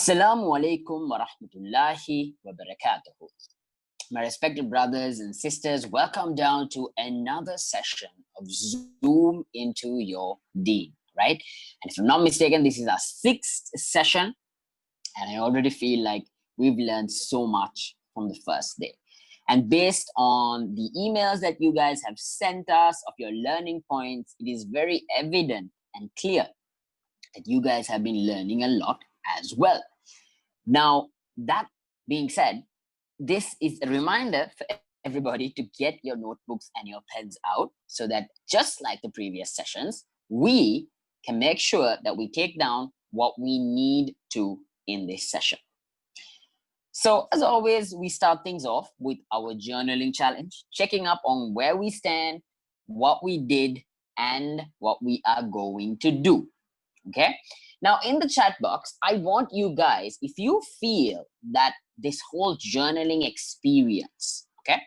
Assalamu alaikum wa rahmatullahi wa barakatuhu. My respected brothers and sisters, welcome down to another session of Zoom into your Deen, right? And if I'm not mistaken, this is our 6th session, and I already feel like we've learned so much from the first day. And based on the emails that you guys have sent us of your learning points, it is very evident and clear that you guys have been learning a lot as well. Now, that being said, this is a reminder for everybody to get your notebooks and your pens out so that just like the previous sessions, we can make sure that we take down what we need to in this session. So as always, we start things off with our journaling challenge, checking up on where we stand, what we did, and what we are going to do. Okay. Now, in the chat box, I want you guys, if you feel that this whole journaling experience, okay,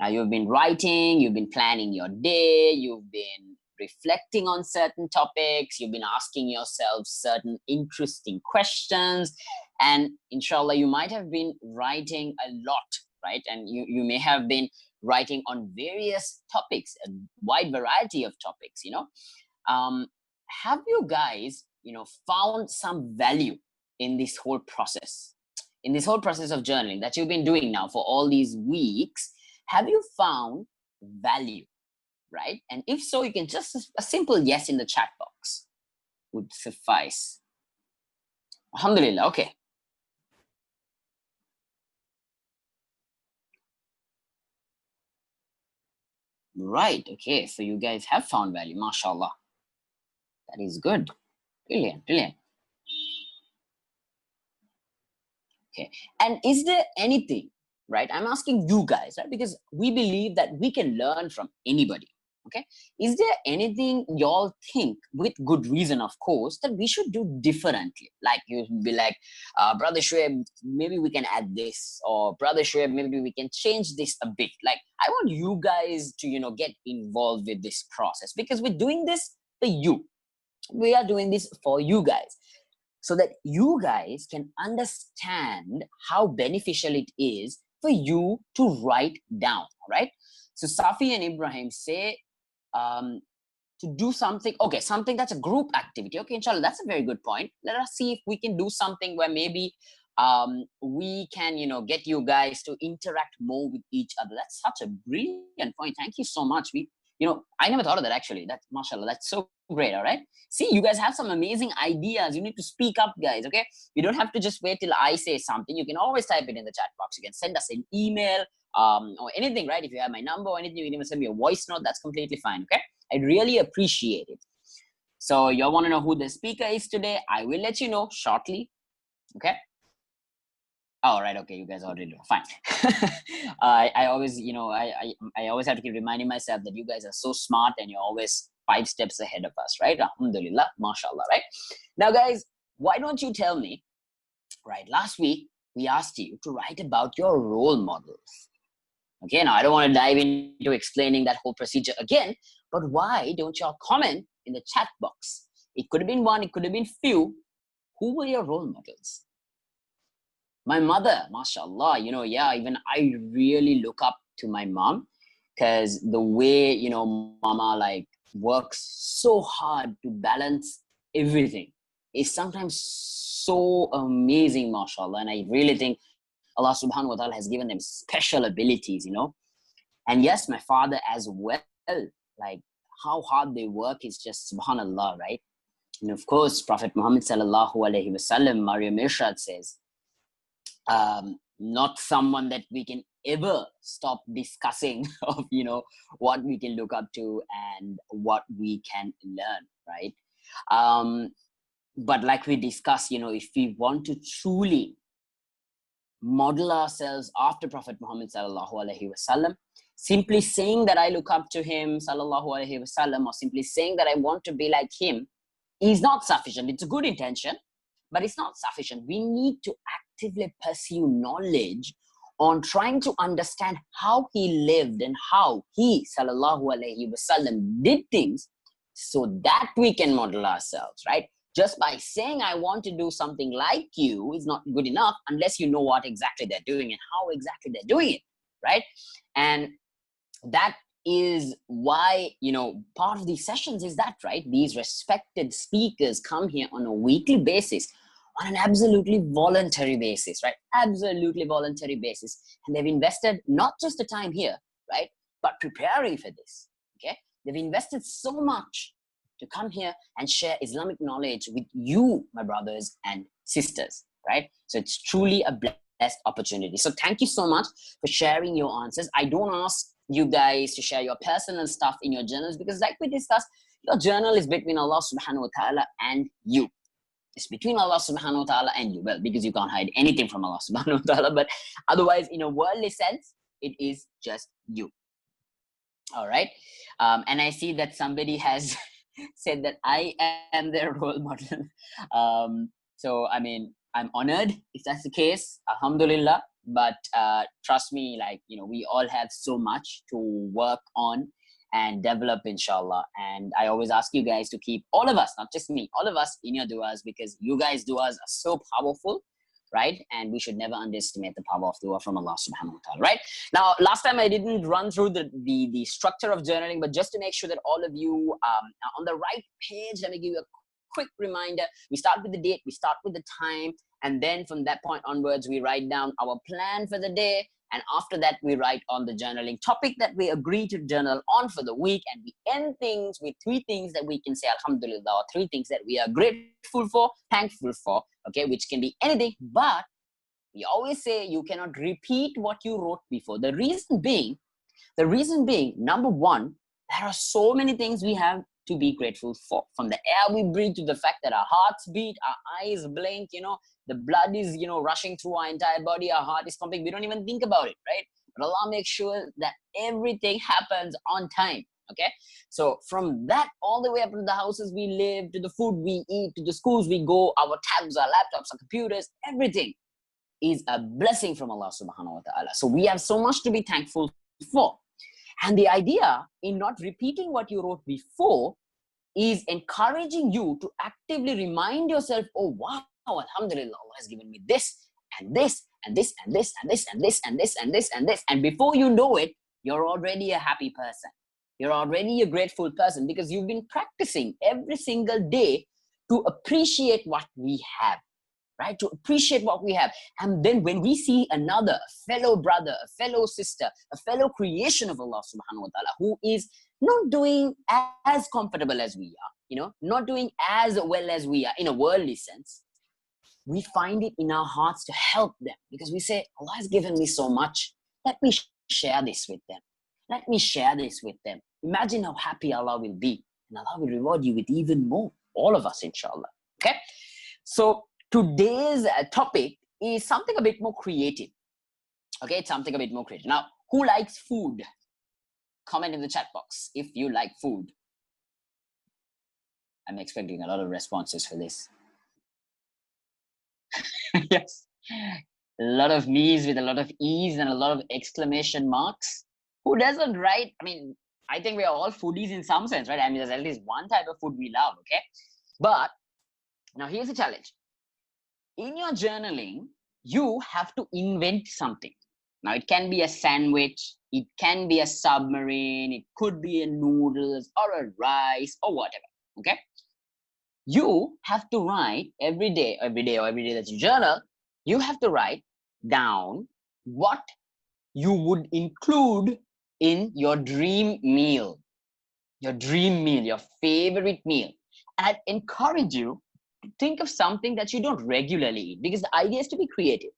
now you've been writing, you've been planning your day, you've been reflecting on certain topics, you've been asking yourself certain interesting questions, and inshallah, you might have been writing a lot, right? And you may have been writing on various topics, a wide variety of topics, have you guys, found some value in this whole process? In this whole process of journaling that you've been doing now for all these weeks, have you found value, right? And if so, you can just, a simple yes in the chat box would suffice. Alhamdulillah, okay. Right, okay, so you guys have found value, mashallah. That is good. Brilliant. Okay. And is there anything, right? I'm asking you guys, right? Because we believe that we can learn from anybody. Okay. Is there anything y'all think, with good reason, of course, that we should do differently? Like you'd be like, Brother Shoaib, maybe we can add this, or Brother Shoaib, maybe we can change this a bit. Like, I want you guys to, get involved with this process because we're doing this for you. We are doing this for you guys, so that you guys can understand how beneficial it is for you to write down, right? So Safi and Ibrahim say to do something, okay, something that's a group activity. Okay, inshallah, that's a very good point. Let us see if we can do something where maybe we can, get you guys to interact more with each other. That's such a brilliant point. Thank you so much. I never thought of that actually. That's mashallah, that's so great. All right. See, you guys have some amazing ideas. You need to speak up, guys. Okay. You don't have to just wait till I say something. You can always type it in the chat box. You can send us an email or anything, right? If you have my number or anything, you can even send me a voice note. That's completely fine. Okay. I'd really appreciate it. So you want to know who the speaker is today? I will let you know shortly. Okay. All right. Okay. You guys already know. Fine. I always, I always have to keep reminding myself that you guys are so smart and you're always 5 steps ahead of us, right? Alhamdulillah, mashallah, right? Now, guys, why don't you tell me, right? Last week, we asked you to write about your role models. Okay. Now, I don't want to dive into explaining that whole procedure again, but why don't y'all comment in the chat box? It could have been one, it could have been few. Who were your role models? My mother, mashallah, even I really look up to my mom because the way, mama works so hard to balance everything is sometimes so amazing, mashallah. And I really think Allah subhanahu wa ta'ala has given them special abilities, And yes, my father as well, like how hard they work is just subhanallah, right? And of course, Prophet Muhammad sallallahu alaihi wasallam, Maryam Irshad says, not someone that we can ever stop discussing of, what we can look up to and what we can learn, right? But like we discussed, if we want to truly model ourselves after Prophet Muhammad sallallahu alaihi wasallam, simply saying that I look up to him sallallahu alaihi wasallam, or simply saying that I want to be like him is not sufficient. It's a good intention, but it's not sufficient. We need to actively pursue knowledge on trying to understand how he lived and how he, sallallahu alaihi wasallam, did things so that we can model ourselves, right? just by saying I want to do something like you is not good enough unless you know what exactly they're doing and how exactly they're doing it, right? And that is why, you know, part of these sessions is that, right? These respected speakers come here on a weekly basis, on an absolutely voluntary basis, right? Absolutely voluntary basis. And they've invested not just the time here, right? But preparing for this, okay? They've invested so much to come here and share Islamic knowledge with you, my brothers and sisters, right? So it's truly a blessed opportunity. So thank you so much for sharing your answers. I don't ask you guys to share your personal stuff in your journals because, like we discussed, your journal is between Allah subhanahu wa ta'ala and you. It's between Allah subhanahu wa ta'ala and you. Well, because you can't hide anything from Allah subhanahu wa ta'ala, but otherwise, in a worldly sense, it is just you. All right. And I see that somebody has said that I am their role model. So, I mean, I'm honored if that's the case, alhamdulillah. But trust me, like, you know, we all have so much to work on and develop, inshallah. And I always ask you guys to keep all of us, not just me, all of us in your du'as, because you guys du'as are so powerful, right? And we should never underestimate the power of dua from Allah subhanahu wa ta'ala, right? Now, last time I didn't run through the structure of journaling, but just to make sure that all of you are on the right page, let me give you a quick reminder. We start with the date, we start with the time, and then from that point onwards, we write down our plan for the day. And after that, we write on the journaling topic that we agree to journal on for the week. And we end things with 3 things that we can say, alhamdulillah, or 3 things that we are grateful for, thankful for, okay, which can be anything. But we always say you cannot repeat what you wrote before. The reason being, number one, there are so many things we have to be grateful for. From the air we breathe to the fact that our hearts beat, our eyes blink, you know, the blood is, you know, rushing through our entire body, our heart is pumping. We don't even think about it, right? But Allah makes sure that everything happens on time, okay? So from that all the way up to the houses we live, to the food we eat, to the schools we go, our tabs, our laptops, our computers, everything is a blessing from Allah subhanahu wa ta'ala. So we have so much to be thankful for. And the idea in not repeating what you wrote before is encouraging you to actively remind yourself, oh wow, alhamdulillah, Allah has given me this and this and this and this and this and this and this and this and this. And before you know it, you're already a happy person. You're already a grateful person because you've been practicing every single day to appreciate what we have. Right? To appreciate what we have. And then when we see another, a fellow brother, a fellow sister, a fellow creation of Allah subhanahu wa ta'ala, who is not doing as comfortable as we are, you know, not doing as well as we are in a worldly sense, we find it in our hearts to help them because we say, Allah has given me so much. Let me share this with them. Let me share this with them. Imagine how happy Allah will be. And Allah will reward you with even more. All of us, inshallah. Okay? So, today's topic is something a bit more creative. Okay, it's something a bit more creative. Now, who likes food? Comment in the chat box if you like food. I'm expecting a lot of responses for this. Yes. A lot of me's with a lot of e's and a lot of exclamation marks. Who doesn't, right? I mean, I think we are all foodies in some sense, right? I mean, there's at least one type of food we love, okay? But now here's the challenge. In your journaling, you have to invent something. Now, it can be a sandwich, it can be a submarine, it could be a noodles or a rice or whatever, okay? You have to write every day that you journal, you have to write down what you would include in your dream meal, your favorite meal. And I'd encourage you to think of something that you don't regularly eat because the idea is to be creative.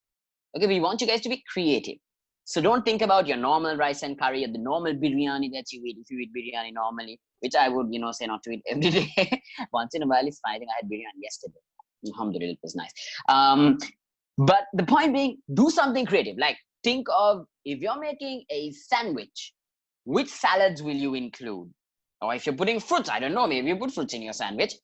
Okay, we want you guys to be creative. So don't think about your normal rice and curry or the normal biryani that you eat if you eat biryani normally, which I would, you know, say not to eat every day. Once in a while it's fine. I think I had biryani yesterday. Alhamdulillah, it was nice. But the point being, do something creative. Like think of, if you're making a sandwich, which salads will you include? Or if you're putting fruits, I don't know, maybe you put fruits in your sandwich.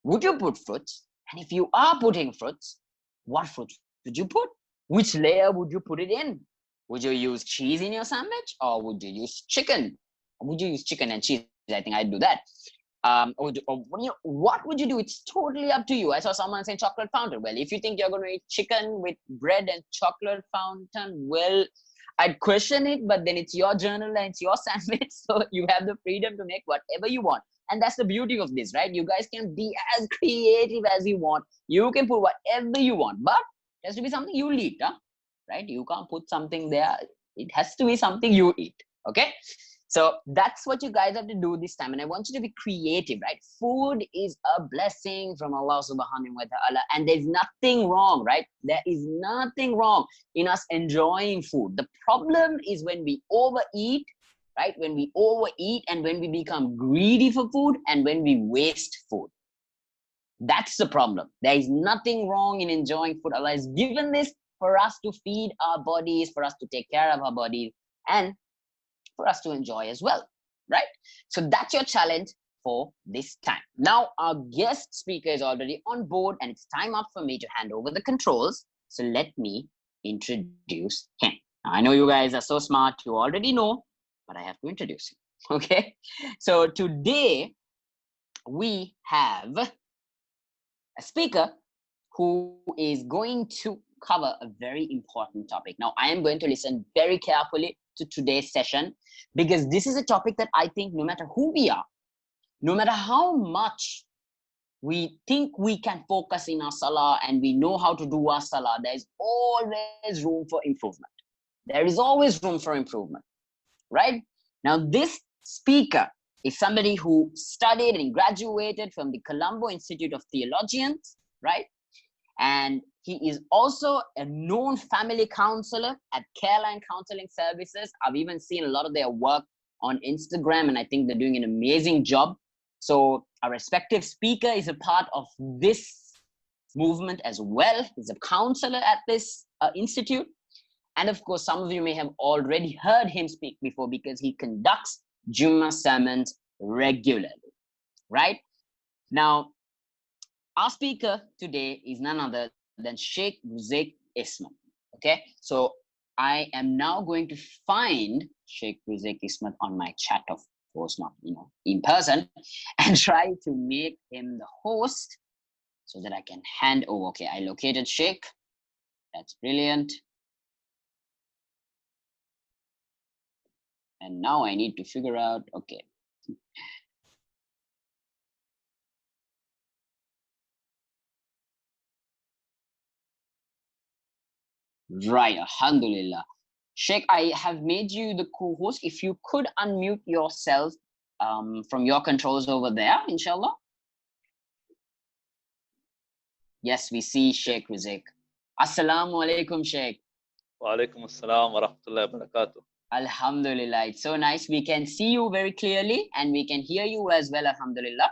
Would you put fruits? And if you are putting fruits, what fruits would you put? Which layer would you put it in? Would you use cheese in your sandwich or would you use chicken? Or would you use chicken and cheese? I think I'd do that. what would you do? It's totally up to you. I saw someone saying chocolate fountain. Well, if you think you're going to eat chicken with bread and chocolate fountain, well, I'd question it, but then it's your journal and it's your sandwich, so you have the freedom to make whatever you want. And that's the beauty of this, right? You guys can be as creative as you want. You can put whatever you want, but it has to be something you eat, huh? Right? You can't put something there. It has to be something you eat. Okay. So that's what you guys have to do this time. And I want you to be creative, right? Food is a blessing from Allah subhanahu wa ta'ala. And there's nothing wrong, right? There is nothing wrong in us enjoying food. The problem is when we overeat, right? When we overeat and when we become greedy for food and when we waste food. That's the problem. There is nothing wrong in enjoying food. Allah has given this for us to feed our bodies, for us to take care of our bodies, and for us to enjoy as well, right? So that's your challenge for this time. Now, our guest speaker is already on board and it's time up for me to hand over the controls. So let me introduce him. Now, I know you guys are so smart, you already know, but I have to introduce him, okay? So today we have a speaker who is going to cover a very important topic. Now, I am going to listen very carefully to today's session because this is a topic that I think no matter who we are, no matter how much we think we can focus in our salah and we know how to do our salah, there is always room for improvement. There is always room for improvement, right? Now, this speaker is somebody who studied and graduated from the Colombo Institute of Theologians, right? And he is also a known family counselor at Careline Counseling Services. I've even seen a lot of their work on Instagram, and I think they're doing an amazing job. So our respective speaker is a part of this movement as well. He's a counselor at this institute. And of course, some of you may have already heard him speak before because he conducts Jummah sermons regularly, right? Now, our speaker today is none other than Sheikh Ruzaik Ismat. Okay, so I am now going to find Sheikh Ruzaik Ismat on my chat, of course, not in person, and try to make him the host so that I can hand over. Okay, I located Sheikh. That's brilliant. And now I need to figure out, okay. Right, alhamdulillah. Sheikh, I have made you the co-host. If you could unmute yourself from your controls over there, inshallah. Yes, we see Sheikh Ruzaik. Assalamu alaikum, Sheikh. Wa alaikum assalam wa rahmatullahi wa barakatuh. Alhamdulillah, it's so nice. We can see you very clearly and we can hear you as well, alhamdulillah.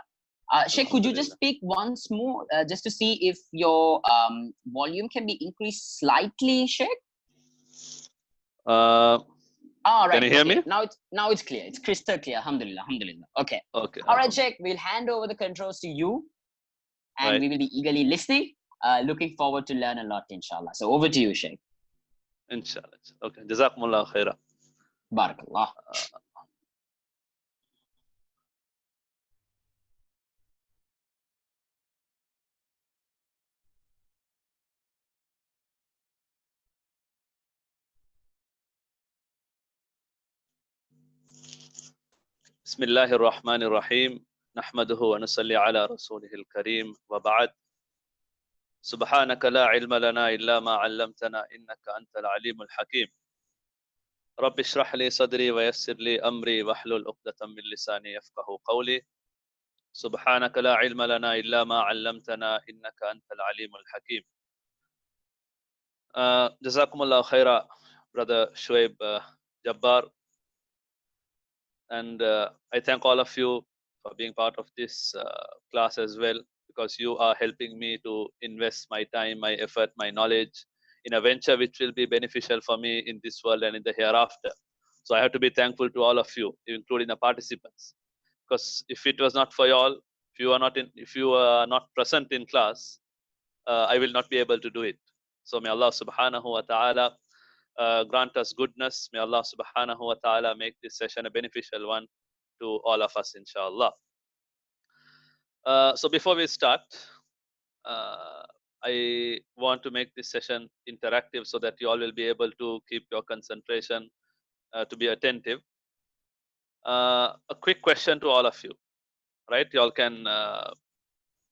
Sheikh, could you just speak once more just to see if your volume can be increased slightly, Sheikh? Right. Can you hear me? Now it's clear. It's crystal clear. Alhamdulillah. Alhamdulillah. Okay. Okay. All right, Sheikh. We'll hand over the controls to you, and we will be eagerly listening. Looking forward to learn a lot, inshallah. So over to you, Sheikh. Inshallah. Okay. Jazakumullah khaira. Barakallah. بسم الله الرحمن الرحيم نحمده ونصلي على رسوله الكريم وبعد سبحانك لا علم لنا إلا ما علمتنا إنك أنت العليم الحكيم رب اشرح لي صدري ويسر لي أمري واحلل عقدة من لساني يفقهوا قولي سبحانك لا علم لنا إلا ما علمتنا إنك أنت العليم الحكيم. Jazakumullah khaira, Brother Shoaib Jabbar. And I thank all of you for being part of this class as well, because you are helping me to invest my time, my effort, my knowledge in a venture which will be beneficial for me in this world and in the hereafter. So I have to be thankful to all of you, including the participants, because if it was not for you all, if you are not present in class, I will not be able to do it. So may Allah subhanahu wa ta'ala grant us goodness. May Allah subhanahu wa ta'ala make this session a beneficial one to all of us, inshallah. So before we start, I want to make this session interactive so that you all will be able to keep your concentration, to be attentive. A quick question to all of you, right? You all can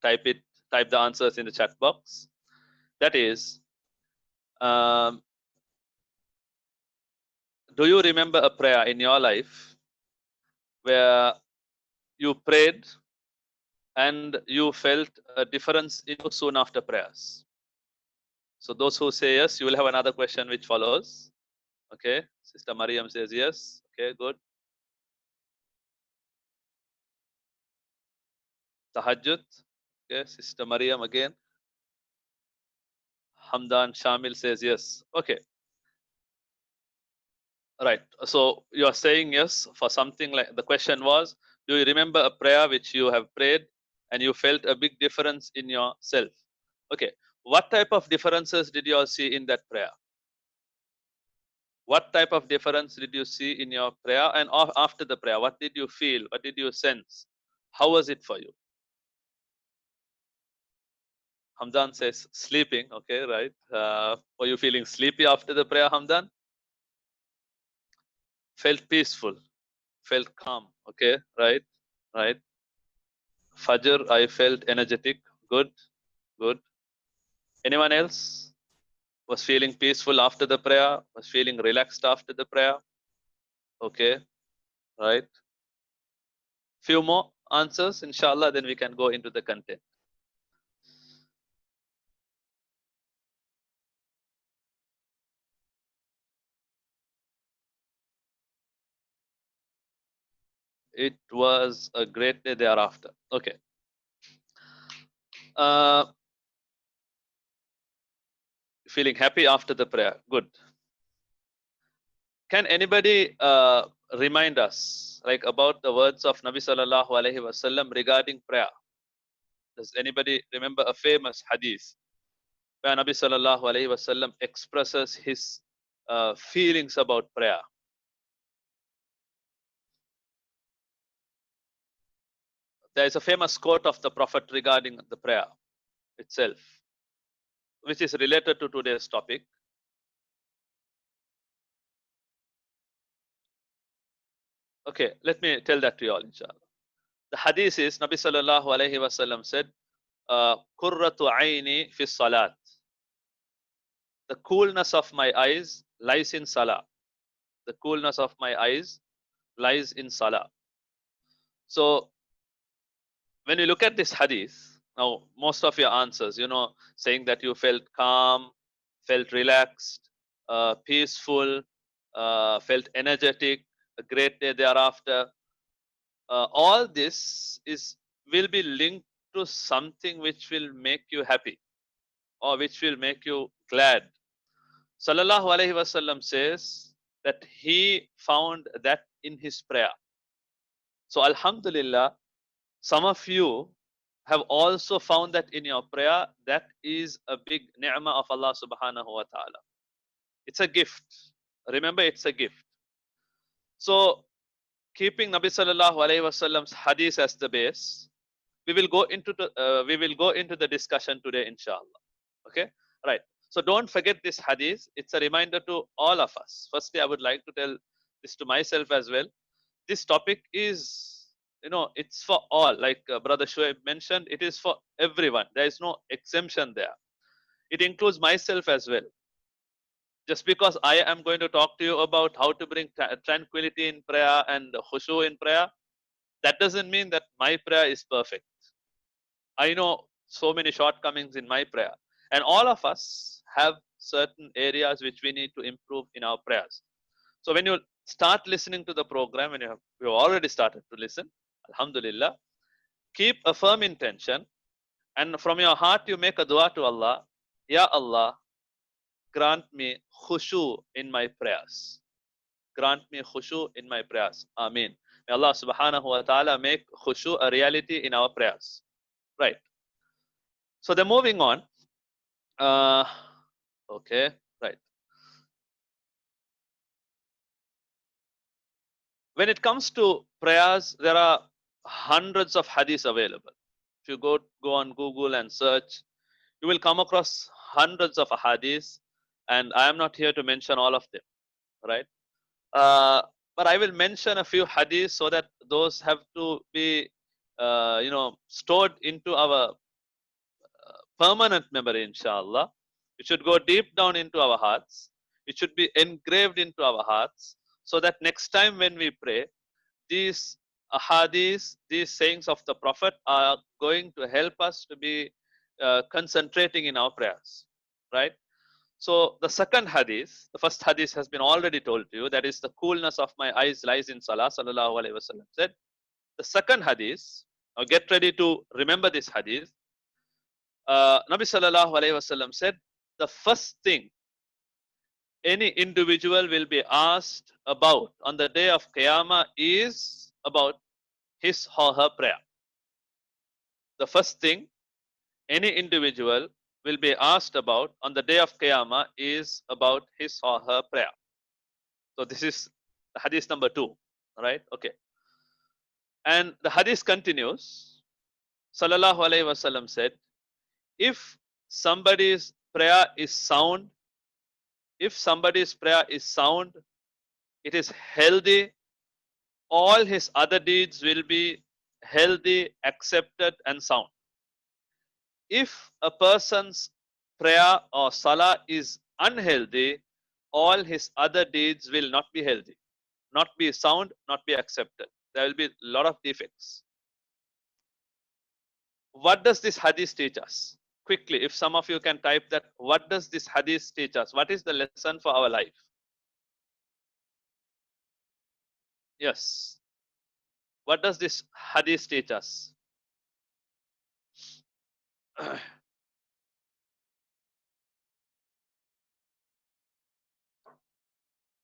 type the answers in the chat box. That is, do you remember a prayer in your life where you prayed and you felt a difference in you soon after prayers? So those who say yes, you will have another question which follows. Okay, Sister Mariam says yes. Okay, good. Tahajjud. Okay, Sister Mariam again. Hamdan Shamil says yes. Okay. Right. So you are saying yes for something like, the question was, do you remember a prayer which you have prayed and you felt a big difference in yourself? Okay. What type of differences did you all see in that prayer? What type of difference did you see in your prayer? And after the prayer, what did you feel? What did you sense? How was it for you? Hamdan says sleeping. Okay, right. Were you feeling sleepy after the prayer, Hamdan? Felt peaceful, felt calm. Okay, right, right. Fajr, I felt energetic. Good, good. Anyone else was feeling peaceful after the prayer? Was feeling relaxed after the prayer? Okay, right. Few more answers, inshallah, then we can go into the content. It was a great day thereafter. Okay. Feeling happy after the prayer. Good. Can anybody remind us, like, about the words of Nabi Sallallahu Alaihi Wasallam regarding prayer? Does anybody remember a famous hadith where Nabi Sallallahu Alaihi Wasallam expresses his feelings about prayer? There is a famous quote of the Prophet regarding the prayer itself, which is related to today's topic. Okay, let me tell that to you all, inshallah. The hadith is, Nabi Sallallahu Alaihi Wasallam said, Qurratu aini fi salat. The coolness of my eyes lies in salah. The coolness of my eyes lies in salah. So when you look at this hadith, now most of your answers, saying that you felt calm, felt relaxed, peaceful, felt energetic, a great day thereafter. All this will be linked to something which will make you happy or which will make you glad. Sallallahu Alaihi Wasallam says that he found that in his prayer. So Alhamdulillah, some of you have also found that in your prayer. That is a big ni'mah of Allah subhanahu wa ta'ala. It's a gift. Remember, it's a gift. So keeping Nabi Sallallahu Alaihi Wasallam's hadith as the base, we will go into the discussion today, inshallah. Okay, right. So don't forget this hadith. It's a reminder to all of us. Firstly, I would like to tell this to myself as well. This topic is, it's for all. Like Brother Shoaib mentioned, it is for everyone. There is no exemption there. It includes myself as well. Just because I am going to talk to you about how to bring tranquility in prayer and khushu in prayer, that doesn't mean that my prayer is perfect. I know so many shortcomings in my prayer, and all of us have certain areas which we need to improve in our prayers. So when you start listening to the program, when you've already started to listen, alhamdulillah, keep a firm intention, and from your heart you make a dua to Allah. Ya Allah, grant me khushu in my prayers. Grant me khushu in my prayers. Ameen. May Allah subhanahu wa ta'ala make khushu a reality in our prayers. Right. So then moving on. Okay, right. When it comes to prayers, there are hundreds of hadiths available. If you go on Google and search, you will come across hundreds of hadiths, and I am not here to mention all of them, right? Uh, but I will mention a few hadiths so that those have to be, stored into our permanent memory, inshallah. It should go deep down into our hearts. It should be engraved into our hearts so that next time when we pray, these ahadis, these sayings of the Prophet are going to help us to be concentrating in our prayers, right? So the second hadith, the first hadith has been already told to you, that is the coolness of my eyes lies in salah, sallallahu alaihi wasallam said. The second hadith, now get ready to remember this hadith. Nabi sallallahu alaihi wasallam said, the first thing any individual will be asked about on the day of Qiyamah is about his or her prayer. The first thing any individual will be asked about on the day of Qiyamah is about his or her prayer. So this is the hadith number 2, right? Okay. And the hadith continues. Sallallahu alaihi wasallam said, if somebody's prayer is sound, it is healthy, all his other deeds will be healthy, accepted, and sound. If a person's prayer or salah is unhealthy, all his other deeds will not be healthy, not be sound, not be accepted. There will be a lot of defects. What does this hadith teach us? Quickly, if some of you can type that, what does this hadith teach us? What is the lesson for our life? Yes. What does this hadith teach us?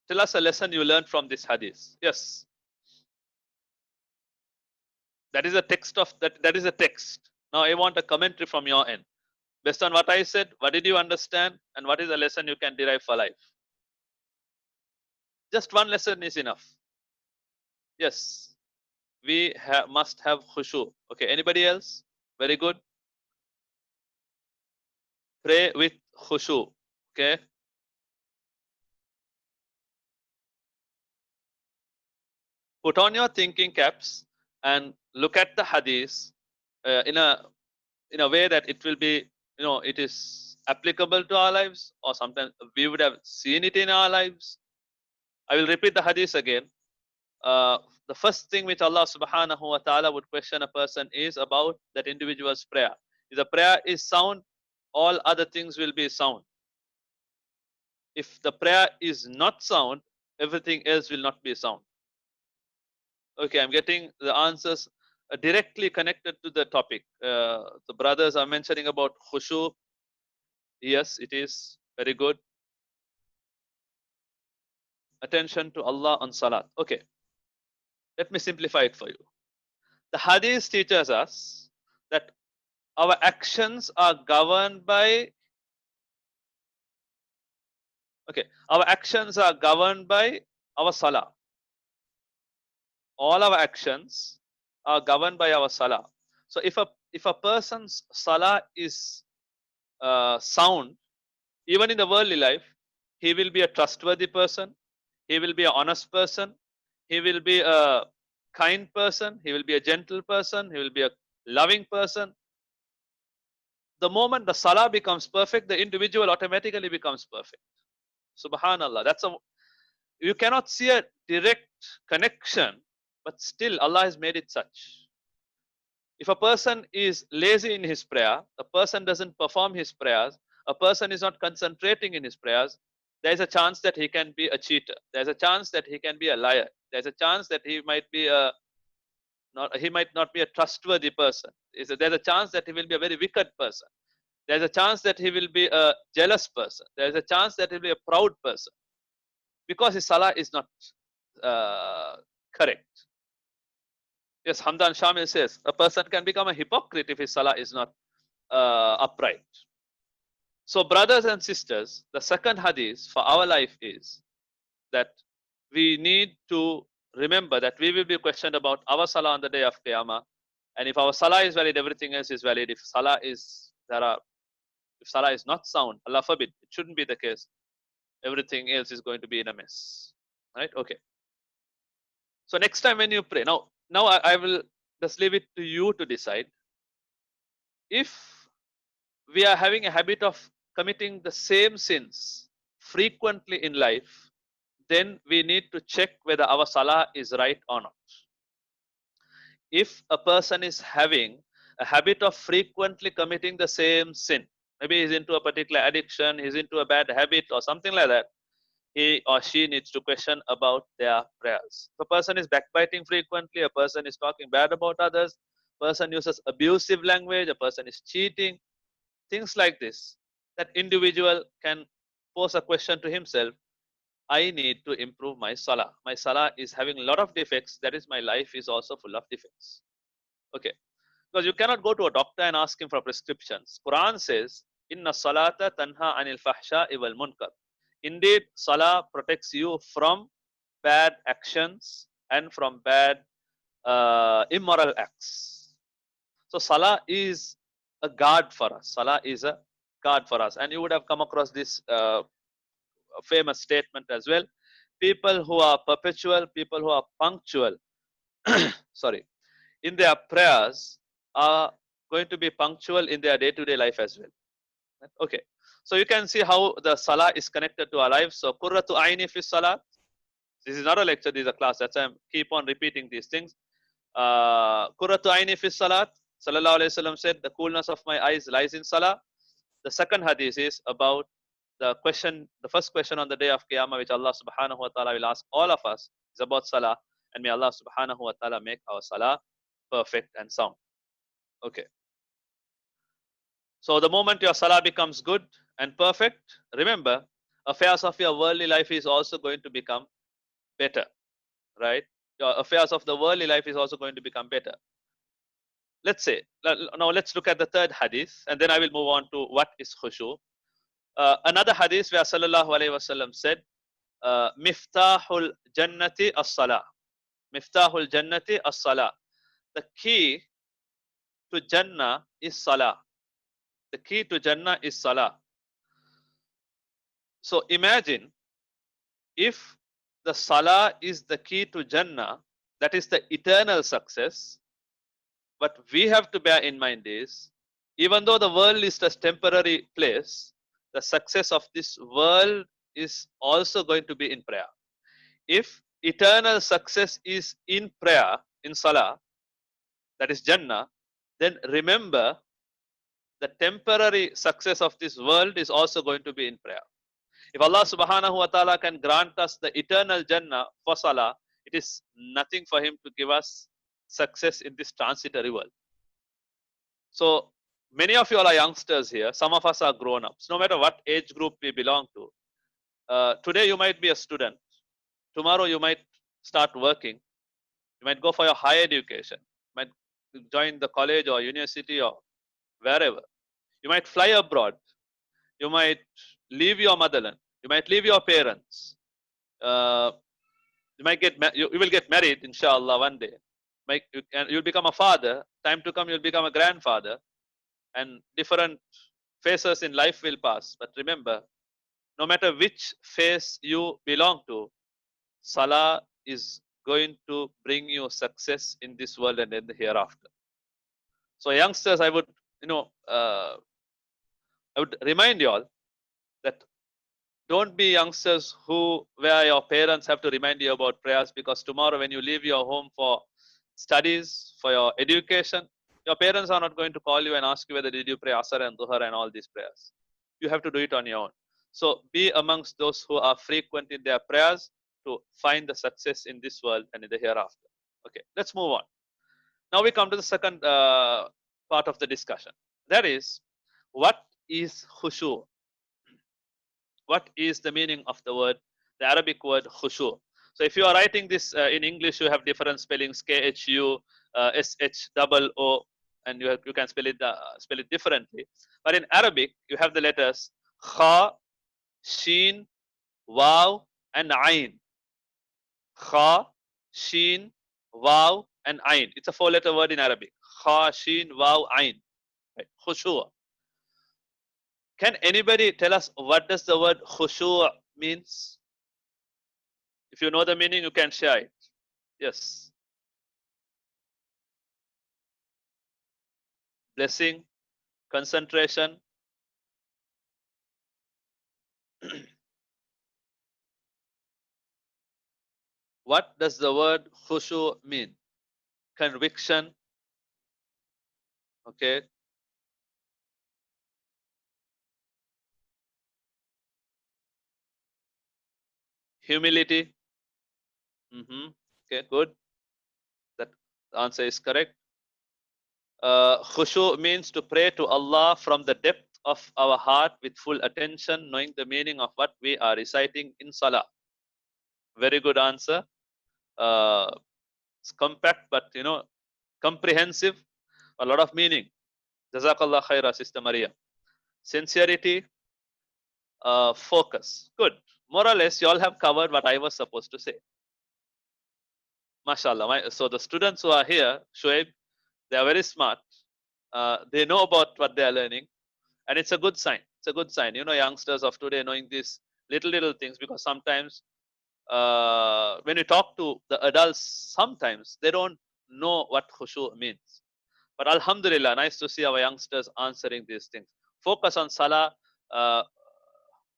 Tell us a lesson you learned from this hadith. Yes. That is a text of that is a text. Now I want a commentary from your end. Based on what I said, what did you understand, and what is the lesson you can derive for life? Just one lesson is enough. Yes. We must have khushu. Okay, anybody else? Very good. Pray with khushu. Okay. Put on your thinking caps and look at the hadith in a way that it will be, it is applicable to our lives, or sometimes we would have seen it in our lives. I will repeat the hadith again. The first thing which Allah subhanahu wa ta'ala would question a person is about that individual's prayer. If the prayer is sound, all other things will be sound. If the prayer is not sound, everything else will not be sound. Okay, I'm getting the answers directly connected to the topic. The brothers are mentioning about khushu. Yes, it is very good. Attention to Allah on salat. Okay, let me simplify it for you. The hadith teaches us that our actions are governed by our salah. All our actions are governed by our salah. So if a person's salah is sound, even in the worldly life, he will be a trustworthy person, he will be an honest person, he will be a kind person, he will be a gentle person, he will be a loving person. The moment the salah becomes perfect, the individual automatically becomes perfect. Subhanallah. You cannot see a direct connection, but still Allah has made it such. If a person is lazy in his prayer, a person doesn't perform his prayers, a person is not concentrating in his prayers, there's a chance that he can be a cheater. There's a chance that he can be a liar. There's a chance that he might not be a trustworthy person. There's a chance that he will be a very wicked person. There's a chance that he will be a jealous person. There's a chance that he will be a proud person, because his salah is not correct. Yes, Hamdan Shamil says a person can become a hypocrite if his salah is not upright. So, brothers and sisters, the second hadith for our life is that we need to remember that we will be questioned about our salah on the day of Qiyamah. And if our salah is valid, everything else is valid. If salah is not sound, Allah forbid, it shouldn't be the case. Everything else is going to be in a mess. Right? Okay. So next time when you pray, now I will just leave it to you to decide. If we are having a habit of committing the same sins frequently in life, then we need to check whether our salah is right or not. If a person is having a habit of frequently committing the same sin, maybe he's into a particular addiction, he's into a bad habit or something like that, he or she needs to question about their prayers. If a person is backbiting frequently, a person is talking bad about others, person uses abusive language, a person is cheating, things like this, that individual can pose a question to himself. I need to improve my salah. My salah is having a lot of defects. That is, my life is also full of defects. Okay. Because you cannot go to a doctor and ask him for prescriptions. Quran says, Inna salata tanha anil fahsha'i wal munkar. Indeed, salah protects you from bad actions and from bad immoral acts. So salah is a guard for us. Salah is a guard for us. And you would have come across this famous statement as well. People who are perpetual, people who are punctual, sorry, in their prayers are going to be punctual in their day-to-day life as well. Okay. So you can see how the salah is connected to our lives. So qurratu aini fi salah. This is not a lecture, this is a class. That's why I keep on repeating these things. Qurratu aini fi salat. Sallallahu Alaihi Wasallam said, the coolness of my eyes lies in salah. The second hadith is about the first question on the day of Qiyamah, which Allah subhanahu wa ta'ala will ask all of us, is about salah. And may Allah subhanahu wa ta'ala make our salah perfect and sound. Okay. So the moment your salah becomes good and perfect, remember, affairs of your worldly life is also going to become better, right? Your affairs of the worldly life is also going to become better. Let's say, now let's look at the third hadith, and then I will move on to what is khushu. Another hadith where Sallallahu Alaihi Wasallam said, Miftahul Jannati as-Salah. Miftahul Jannati as-Salah. The key to Jannah is Salah. The key to Jannah is Salah. So imagine if the Salah is the key to Jannah, that is the eternal success. What we have to bear in mind is, even though the world is a temporary place, the success of this world is also going to be in prayer. If eternal success is in prayer, in Salah, that is Jannah, then remember the temporary success of this world is also going to be in prayer. If Allah subhanahu wa ta'ala can grant us the eternal Jannah for Salah, it is nothing for Him to give us success in this transitory world. So many of you all are youngsters here. Some of us are grown-ups. No matter what age group we belong to, today you might be a student. Tomorrow you might start working. You might go for your higher education. You might join the college or university or wherever. You might fly abroad. You might leave your motherland. You might leave your parents. You might you will get married, inshallah, one day. You'll become a father. Time to come, you'll become a grandfather. And different phases in life will pass. But remember, no matter which phase you belong to, Salah is going to bring you success in this world and in the hereafter. So youngsters, I would remind you all that don't be youngsters where your parents have to remind you about prayers, because tomorrow when you leave your home for studies, for your education, your parents are not going to call you and ask you whether did you pray Asr and Dhuhr and all these prayers. You have to do it on your own. So be amongst those who are frequent in their prayers to find the success in this world and in the hereafter. Okay, let's move on. Now we come to the second part of the discussion. That is, what is khushu? What is the meaning of the Arabic word khushu? So if you are writing this in English, you have different spellings, KHU, SHOO, and you can spell it differently. But in Arabic, you have the letters kha, sheen, waw, and ayn. Kha, sheen, waw, and ayn. It's a 4-letter word in Arabic. Kha, shin, waw, ayn. Right? Khushu'. Can anybody tell us what does the word khushu' means? If you know the meaning, you can share it. Yes. Blessing, concentration. What does the word khushu' mean? Conviction. Okay. Humility. Okay, good. That answer is correct. Khushu means to pray to Allah from the depth of our heart with full attention, knowing the meaning of what we are reciting in Salah. Very good answer. It's compact, but comprehensive. A lot of meaning. Jazakallah khaira, Sister Maria. Sincerity, focus. Good. More or less, you all have covered what I was supposed to say. MashaAllah. So the students who are here, Shoaib, they are very smart. They know about what they are learning, and it's a good sign. It's a good sign. Youngsters of today knowing these little things, because sometimes when you talk to the adults, sometimes they don't know what khushu means. But Alhamdulillah, nice to see our youngsters answering these things. Focus on Salah uh,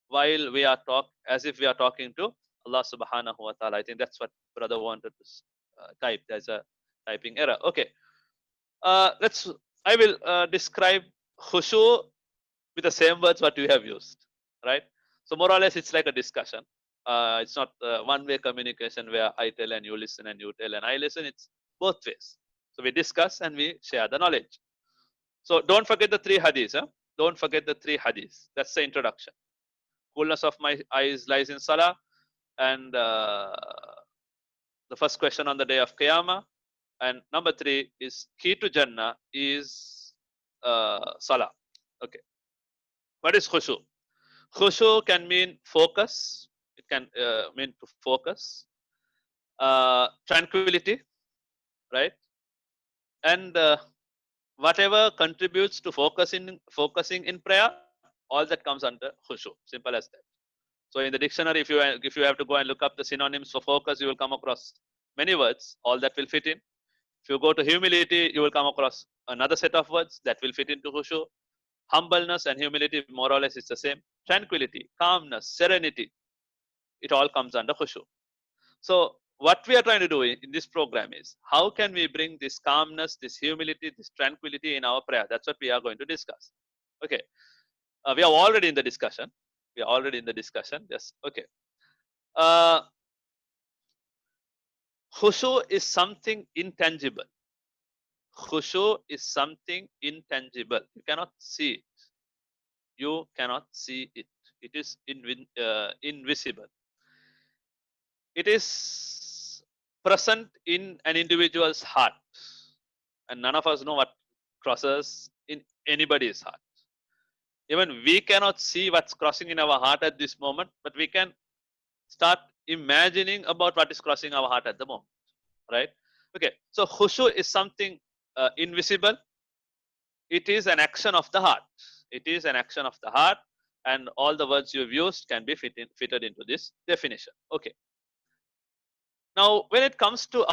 while we are as if we are talking to Allah Subhanahu wa Taala. I think that's what brother wanted to type. There's a typing error. Okay. I will describe khushu with the same words what you have used, right? So more or less, it's like a discussion. It's not one-way communication where I tell and you listen and you tell and I listen. It's both ways. So we discuss and we share the knowledge. So don't forget the 3 hadiths. Huh? Don't forget the 3 hadiths. That's the introduction. Coolness of my eyes lies in Salah, and the first question on the day of Qiyamah. And number 3 is key to Jannah is Salah. Okay. What is khushu? Khushu can mean focus. It can mean to focus, tranquility, right? And whatever contributes to focusing in prayer, all that comes under khushu. Simple as that. So in the dictionary, if you have to go and look up the synonyms for focus, you will come across many words. All that will fit in. If you go to humility, you will come across another set of words that will fit into khushu. Humbleness and humility, more or less, is the same. Tranquility, calmness, serenity, it all comes under khushu. So what we are trying to do in this program is how can we bring this calmness, this humility, this tranquility in our prayer? That's what we are going to discuss. Okay, we are already in the discussion. We are already in the discussion. Yes. Okay. Uh, Khushu is something intangible. Khushu is something intangible. You cannot see it. You cannot see it. It is invisible. It is present in an individual's heart, and none of us know what crosses in anybody's heart. Even we cannot see what's crossing in our heart at this moment, but we can start imagining about what is crossing our heart at the moment, right? Okay, so khushu is something invisible. It is an action of the heart. It is an action of the heart, and all the words you've used can be fitted into this definition. Okay. Now, when it comes to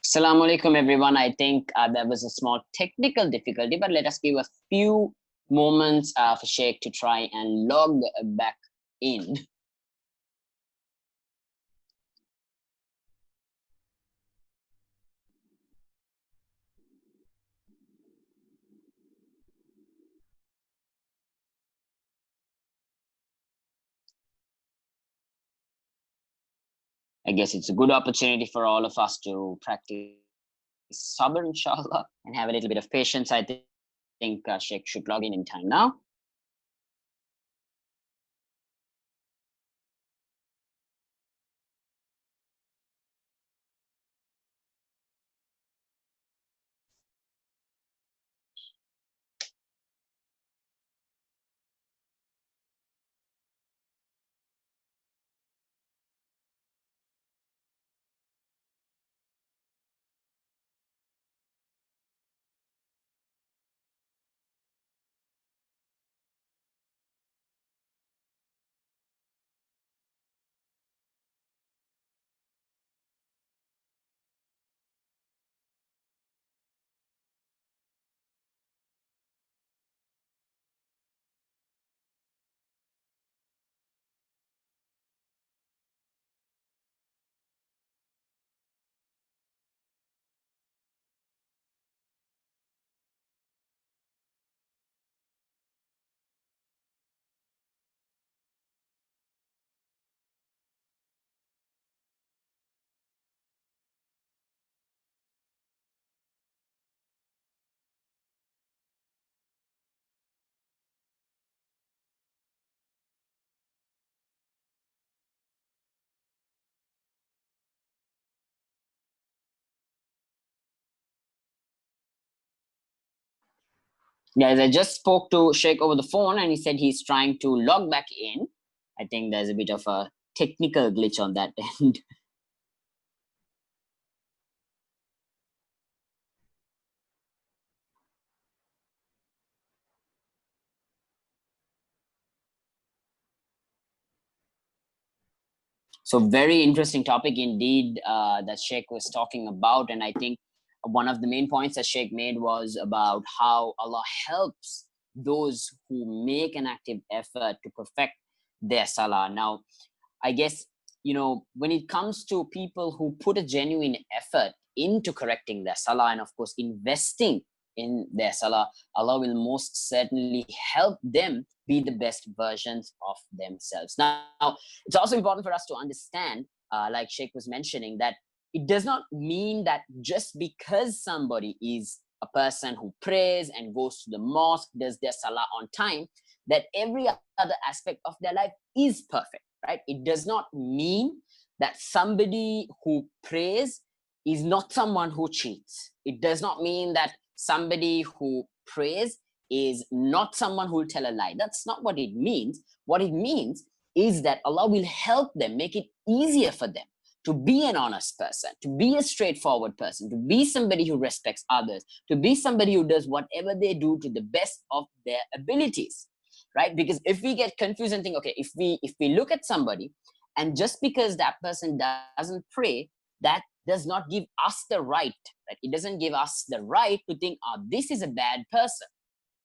Assalamu alaikum, everyone. I think there was a small technical difficulty, but let us give a few moments for Sheikh to try and log back in. I guess it's a good opportunity for all of us to practice sabr, inshallah, and have a little bit of patience. I think Sheikh should log in time now. Guys, I just spoke to Sheikh over the phone and he said he's trying to log back in. I think there's a bit of a technical glitch on that end. So very interesting topic indeed that Sheikh was talking about. And I think one of the main points that Sheikh made was about how Allah helps those who make an active effort to perfect their salah. Now, I guess, when it comes to people who put a genuine effort into correcting their salah and of course investing in their salah, Allah will most certainly help them be the best versions of themselves. Now, it's also important for us to understand, like Sheikh was mentioning, that it does not mean that just because somebody is a person who prays and goes to the mosque, does their salah on time, that every other aspect of their life is perfect, right? It does not mean that somebody who prays is not someone who cheats. It does not mean that somebody who prays is not someone who will tell a lie. That's not what it means. What it means is that Allah will help them, make it easier for them to be an honest person, to be a straightforward person, to be somebody who respects others, to be somebody who does whatever they do to the best of their abilities, right? Because if we get confused and think, okay, if we look at somebody and just because that person doesn't pray, that does not give us the right, right? It doesn't give us the right to think, oh, this is a bad person.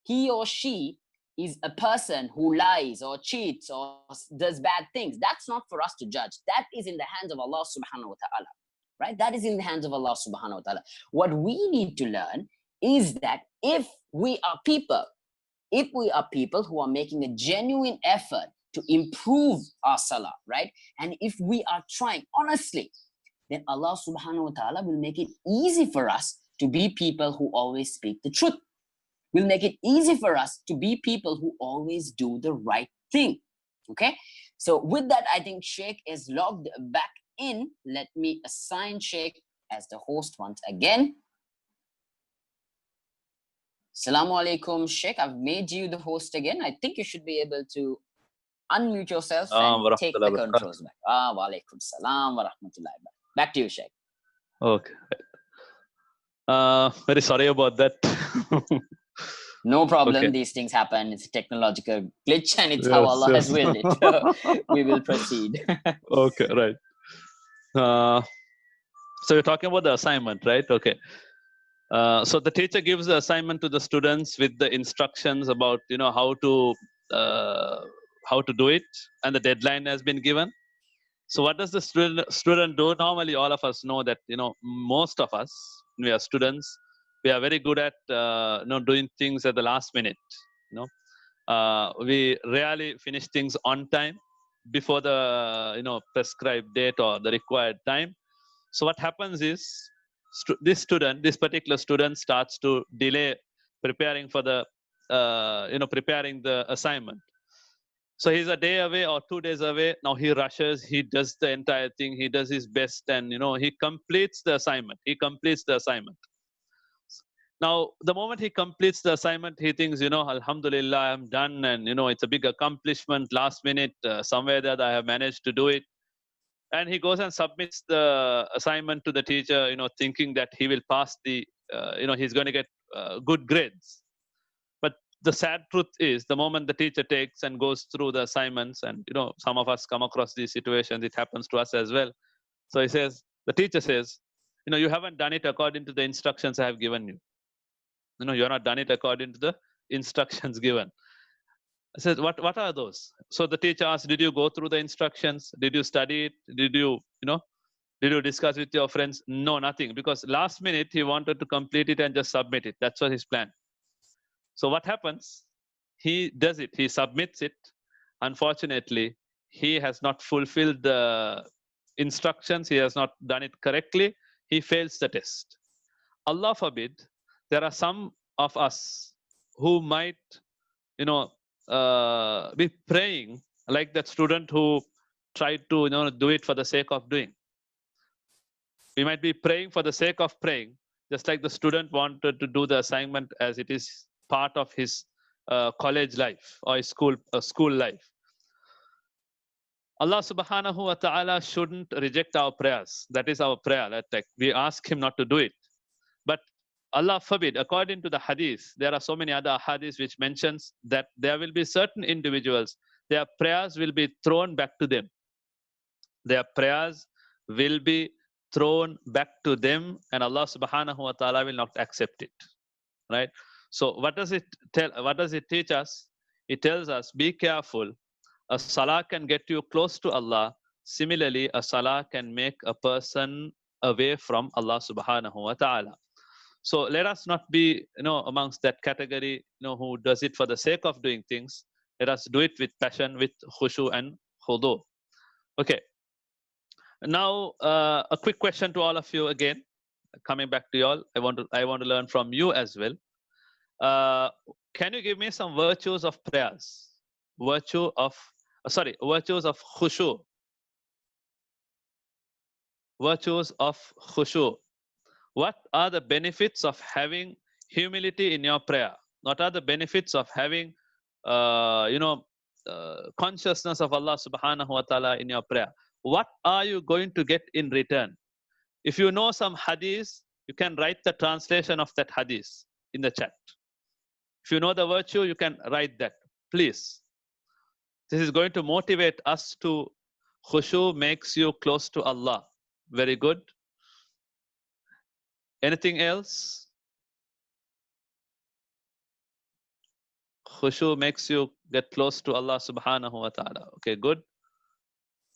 He or she is a person who lies or cheats or does bad things. That's not for us to judge. That is in the hands of Allah subhanahu wa ta'ala, right? That is in the hands of Allah subhanahu wa ta'ala. What we need to learn is that if we are people who are making a genuine effort to improve our salah, right? And if we are trying honestly, then Allah subhanahu wa ta'ala will make it easy for us to be people who always speak the truth. Will make it easy for us to be people who always do the right thing. Okay, so with that, I think Sheikh is logged back in. Let me assign Sheikh as the host once again. Assalamu alaikum, Sheikh. I've made you the host again. I think you should be able to unmute yourself and take the controls back. Wa alaikum salam wa rahmatullahi. Back to you, Sheikh. Okay. Very sorry about that. No problem. Okay. These things happen. It's a technological glitch and it's how Allah has willed it. We will proceed. Okay, right. So you're talking about the assignment, right? Okay. So the teacher gives the assignment to the students with the instructions about how to do it, and the deadline has been given. So what does the student do? Normally, all of us know that most of us, we are students, we are very good at doing things at the last minute. You know, we rarely finish things on time before the prescribed date or the required time. So what happens is this particular student starts to delay preparing for the preparing the assignment. So he's a day away or 2 days away. Now he rushes, he does the entire thing, he does his best, and he completes the assignment. He completes the assignment. Now, the moment he completes the assignment, he thinks, Alhamdulillah, I'm done, and it's a big accomplishment. Last minute, somewhere that I have managed to do it, and he goes and submits the assignment to the teacher, thinking that he will pass the, he's going to get good grades. But the sad truth is, the moment the teacher takes and goes through the assignments, and some of us come across these situations, it happens to us as well. So the teacher says, you haven't done it according to the instructions I have given you. You're not done it according to the instructions given. I said, what are those? So the teacher asked, did you go through the instructions? Did you study it? Did you discuss with your friends? No, nothing. Because last minute he wanted to complete it and just submit it. That's what his plan. So what happens? He does it. He submits it. Unfortunately, he has not fulfilled the instructions. He has not done it correctly. He fails the test. Allah forbid, there are some of us who might, be praying like that student who tried to, do it for the sake of doing. We might be praying for the sake of praying, just like the student wanted to do the assignment as it is part of his college life or his school life. Allah subhanahu wa ta'ala shouldn't reject our prayers. That is our prayer. That we ask him not to do it. But Allah forbid, according to the hadith, there are so many other hadiths which mentions that there will be certain individuals, their prayers will be thrown back to them. Their prayers will be thrown back to them, and Allah subhanahu wa ta'ala will not accept it. Right? So what does it tell? What does it teach us? It tells us, be careful. A salah can get you close to Allah. Similarly, a salah can make a person away from Allah subhanahu wa ta'ala. So let us not be, amongst that category, who does it for the sake of doing things. Let us do it with passion, with khushu and khudu. Okay. Now, a quick question to all of you again. Coming back to you all, I want to learn from you as well. Can you give me some virtues of prayers? Virtues of khushu. Virtues of khushu. What are the benefits of having humility in your prayer? What are the benefits of having, consciousness of Allah subhanahu wa ta'ala in your prayer? What are you going to get in return? If you know some hadith, you can write the translation of that hadith in the chat. If you know the virtue, you can write that. Please. This is going to motivate us to khushu makes you close to Allah. Very good. Anything else? Khushu makes you get close to Allah subhanahu wa ta'ala. Okay, good.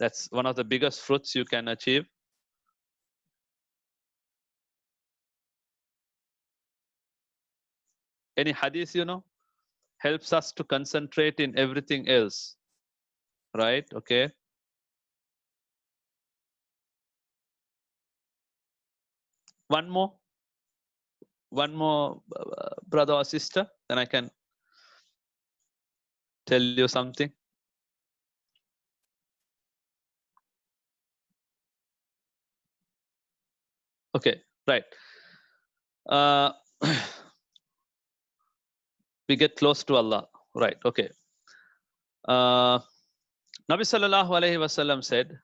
That's one of the biggest fruits you can achieve. Any hadith, helps us to concentrate in everything else. Right? Okay. One more, brother or sister, then I can tell you something. Okay, right. We get close to Allah. Right, okay. Nabi sallallahu alayhi wasallam said,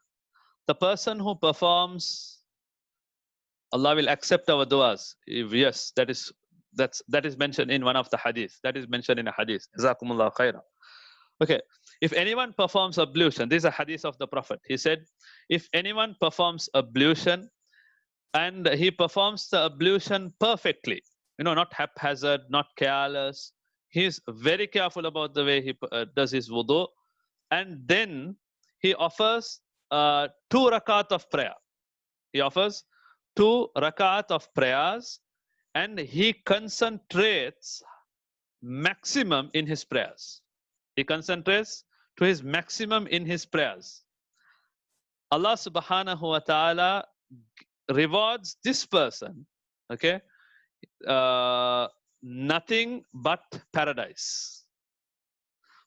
the person who performs, Allah will accept our du'as. Yes, that is mentioned in one of the hadith. That is mentioned in a hadith. Jazakumullah khaira. Okay, if anyone performs ablution, this is a hadith of the Prophet. He said, if anyone performs ablution and he performs the ablution perfectly. Not haphazard, not careless. He's very careful about the way he does his wudu. And then he offers 2 rakat of prayer. He offers 2 rakat of prayers, and he concentrates maximum in his prayers. He concentrates to his maximum in his prayers. Allah subhanahu wa ta'ala rewards this person, okay, nothing but paradise.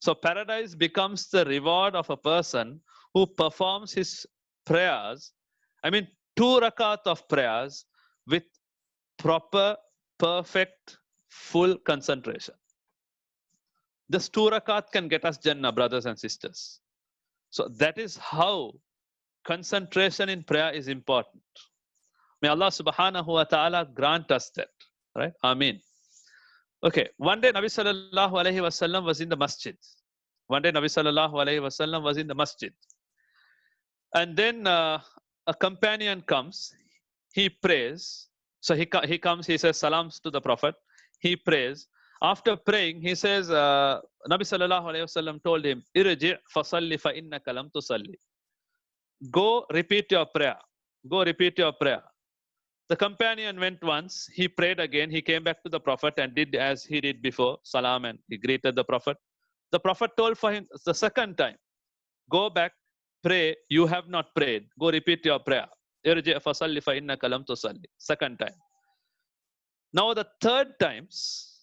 So paradise becomes the reward of a person who performs his prayers, 2 rakat of prayers with proper, perfect, full concentration. This 2 rakat can get us Jannah, brothers and sisters. So that is how concentration in prayer is important. May Allah subhanahu wa ta'ala grant us that. Right? Ameen. Okay. One day Nabi sallallahu alayhi wasallam was in the masjid. One day Nabi sallallahu alayhi wasallam was in the masjid. And then a companion comes. He prays. So he comes, he says salams to the Prophet. He prays. After praying, he says, Nabi sallallahu alayhi wasallam told him, Irji' fasalli fa innaka lam tusalli. Go repeat your prayer. Go repeat your prayer. The companion went once, he prayed again, he came back to the Prophet and did as he did before, salam, and he greeted the Prophet. The Prophet told for him the second time, go back, pray, you have not prayed. Go repeat your prayer. Irji' fasalli fa innaka lam tusalli. Second time. Now the third times,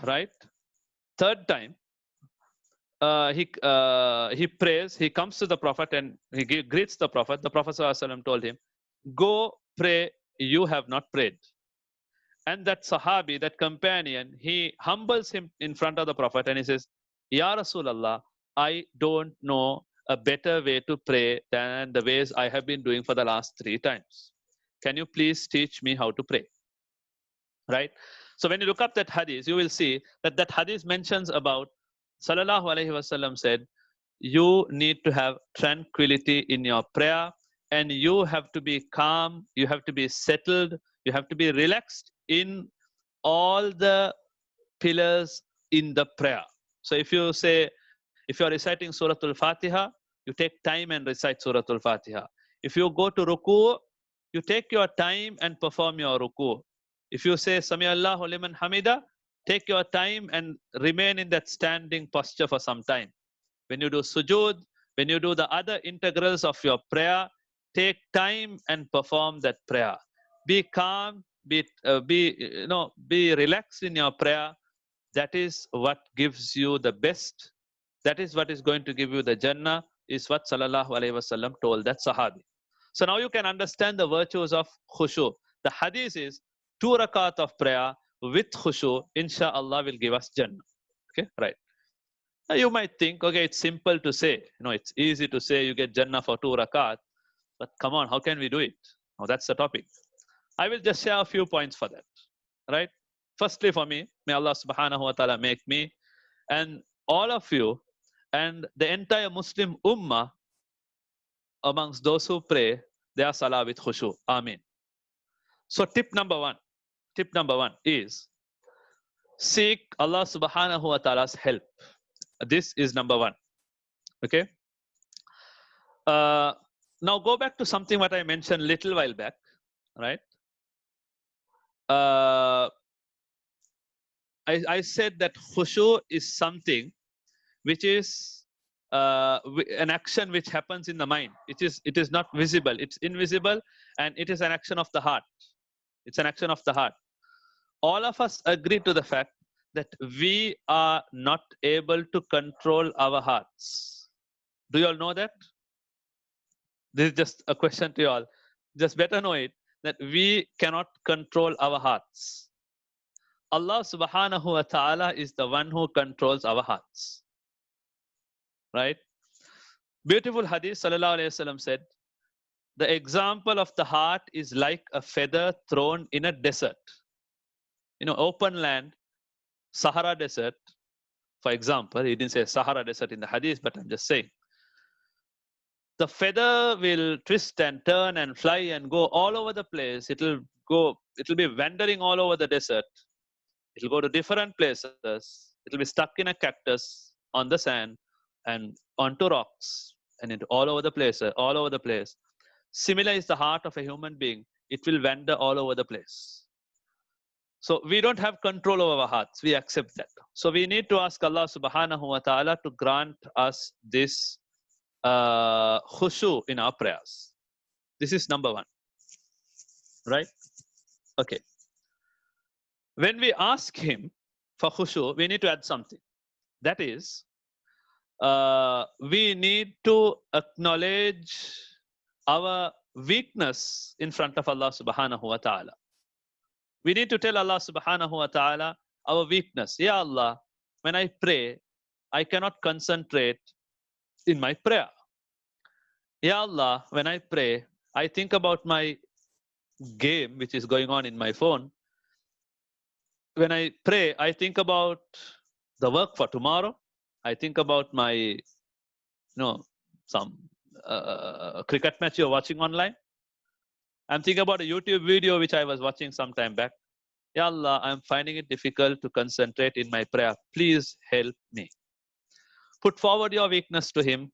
right? Third time, he prays, he comes to the Prophet and he greets the Prophet. The Prophet ﷺ told him, go pray, you have not prayed. And that Sahabi, that companion, he humbles him in front of the Prophet and he says, Ya Rasulallah, I don't know a better way to pray than the ways I have been doing for the last 3 times. Can you please teach me how to pray? Right? So when you look up that hadith, you will see that that hadith mentions about Sallallahu Alaihi Wasallam said, you need to have tranquility in your prayer and you have to be calm, you have to be settled, you have to be relaxed in all the pillars in the prayer. So if you say, if you are reciting Surah Al-Fatiha, you take time and recite Surah Al-Fatiha. If you go to ruku, you take your time and perform your ruku. If you say Sami Allahu liman hamida, take your time and remain in that standing posture for some time. When you do sujood, when you do the other integrals of your prayer, take time and perform that prayer. Be calm, be relaxed in your prayer. That is what gives you the best. That is what is going to give you the Jannah, is what Sallallahu Alaihi Wasallam told that Sahabi. So now you can understand the virtues of khushu. The hadith is 2 rakat of prayer with khushu, inshallah, will give us Jannah. Okay, right. Now you might think, okay, it's simple to say. It's easy to say you get Jannah for 2 rakat. But come on, how can we do it? Now that's the topic. I will just share a few points for that. Right? Firstly, for me, may Allah subhanahu wa ta'ala make me and all of you and the entire Muslim ummah amongst those who pray their salah with khushu. Ameen. So tip number one is seek Allah subhanahu wa ta'ala's help. This is number 1. Okay. Now go back to something what I mentioned little while back, right? I said that khushu is something which is an action which happens in the mind. It is not visible. It's invisible, and it is an action of the heart. It's an action of the heart. All of us agree to the fact that we are not able to control our hearts. Do you all know that? This is just a question to you all. Just better know it, that we cannot control our hearts. Allah subhanahu wa ta'ala is the one who controls our hearts. Right? Beautiful hadith, sallallahu alayhi wasallam said, the example of the heart is like a feather thrown in a desert. Open land, Sahara Desert, for example. He didn't say Sahara Desert in the hadith, but I'm just saying. the feather will twist and turn and fly and go all over the place. It'll be wandering all over the desert. It'll go to different places. It'll be stuck in a cactus, on the sand, and onto rocks, and into all over the place, all over the place. Similar is the heart of a human being. It will wander all over the place. So we don't have control over our hearts. We accept that. So we need to ask Allah subhanahu wa ta'ala to grant us this khushu in our prayers. This is number one. Right? Okay. When we ask him for khushu, we need to add something. That is, we need to acknowledge our weakness in front of Allah subhanahu wa ta'ala. We need to tell Allah subhanahu wa ta'ala our weakness. Ya Allah, when I pray, I cannot concentrate in my prayer. Ya Allah, when I pray, I think about my game which is going on in my phone. When I pray, I think about the work for tomorrow. I think about my, some cricket match you're watching online. I'm thinking about a YouTube video which I was watching some time back. Ya Allah, I'm finding it difficult to concentrate in my prayer. Please help me. Put forward your weakness to him.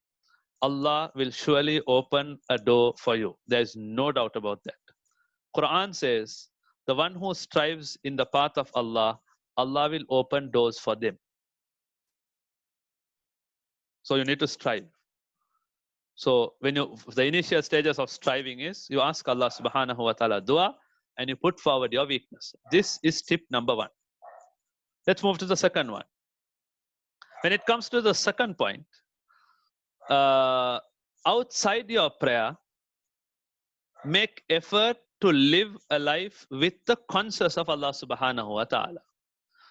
Allah will surely open a door for you. There's no doubt about that. Quran says, the one who strives in the path of Allah, Allah will open doors for them. So you need to strive. So when the initial stages of striving is, you ask Allah subhanahu wa ta'ala dua, and you put forward your weakness. This is tip number one. Let's move to the second one. When it comes to the second point, outside your prayer, make effort to live a life with the conscious of Allah subhanahu wa ta'ala.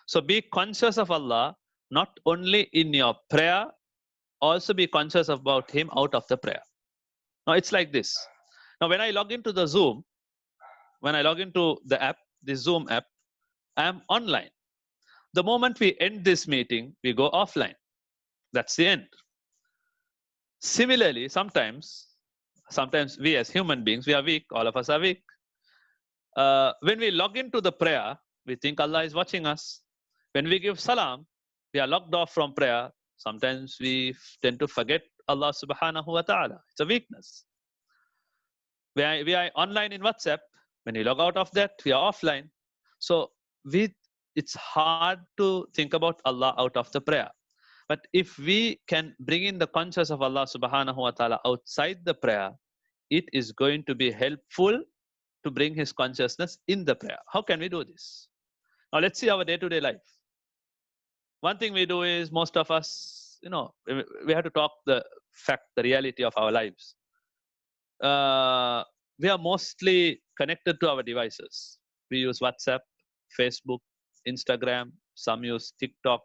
So be conscious of Allah, not only in your prayer, also be conscious about him out of the prayer. Now it's like this. Now when I log into the Zoom, when I log into the app, the Zoom app, I am online. The moment we end this meeting, we go offline. That's the end. Similarly, sometimes we as human beings, we are weak. All of us are weak. When we log into the prayer, we think Allah is watching us. When we give salam, we are locked off from prayer. Sometimes we tend to forget Allah subhanahu wa ta'ala. It's a weakness. We are online in WhatsApp. When we log out of that, we are offline. So it's hard to think about Allah out of the prayer. But if we can bring in the conscious of Allah subhanahu wa ta'ala outside the prayer, it is going to be helpful to bring his consciousness in the prayer. How can we do this? Now let's see our day-to-day life. One thing we do is, most of us, we have to talk the reality of our lives. We are mostly connected to our devices. We use WhatsApp, Facebook, Instagram, some use TikTok.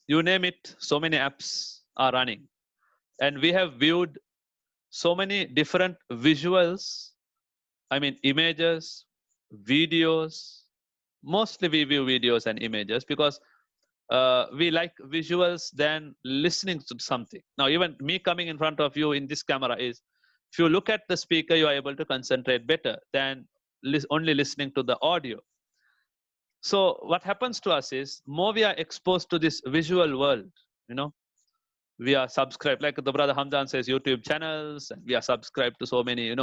You name it, so many apps are running. And we have viewed so many different visuals, images, videos. Mostly we view videos and images because we like visuals than listening to something. Now, even me coming in front of you in this camera is, if you look at the speaker, you are able to concentrate better than only listening to the audio. So what happens to us is, more we are exposed to this visual world, we are subscribed, like the brother Hamdan says, YouTube channels, and we are subscribed to so many,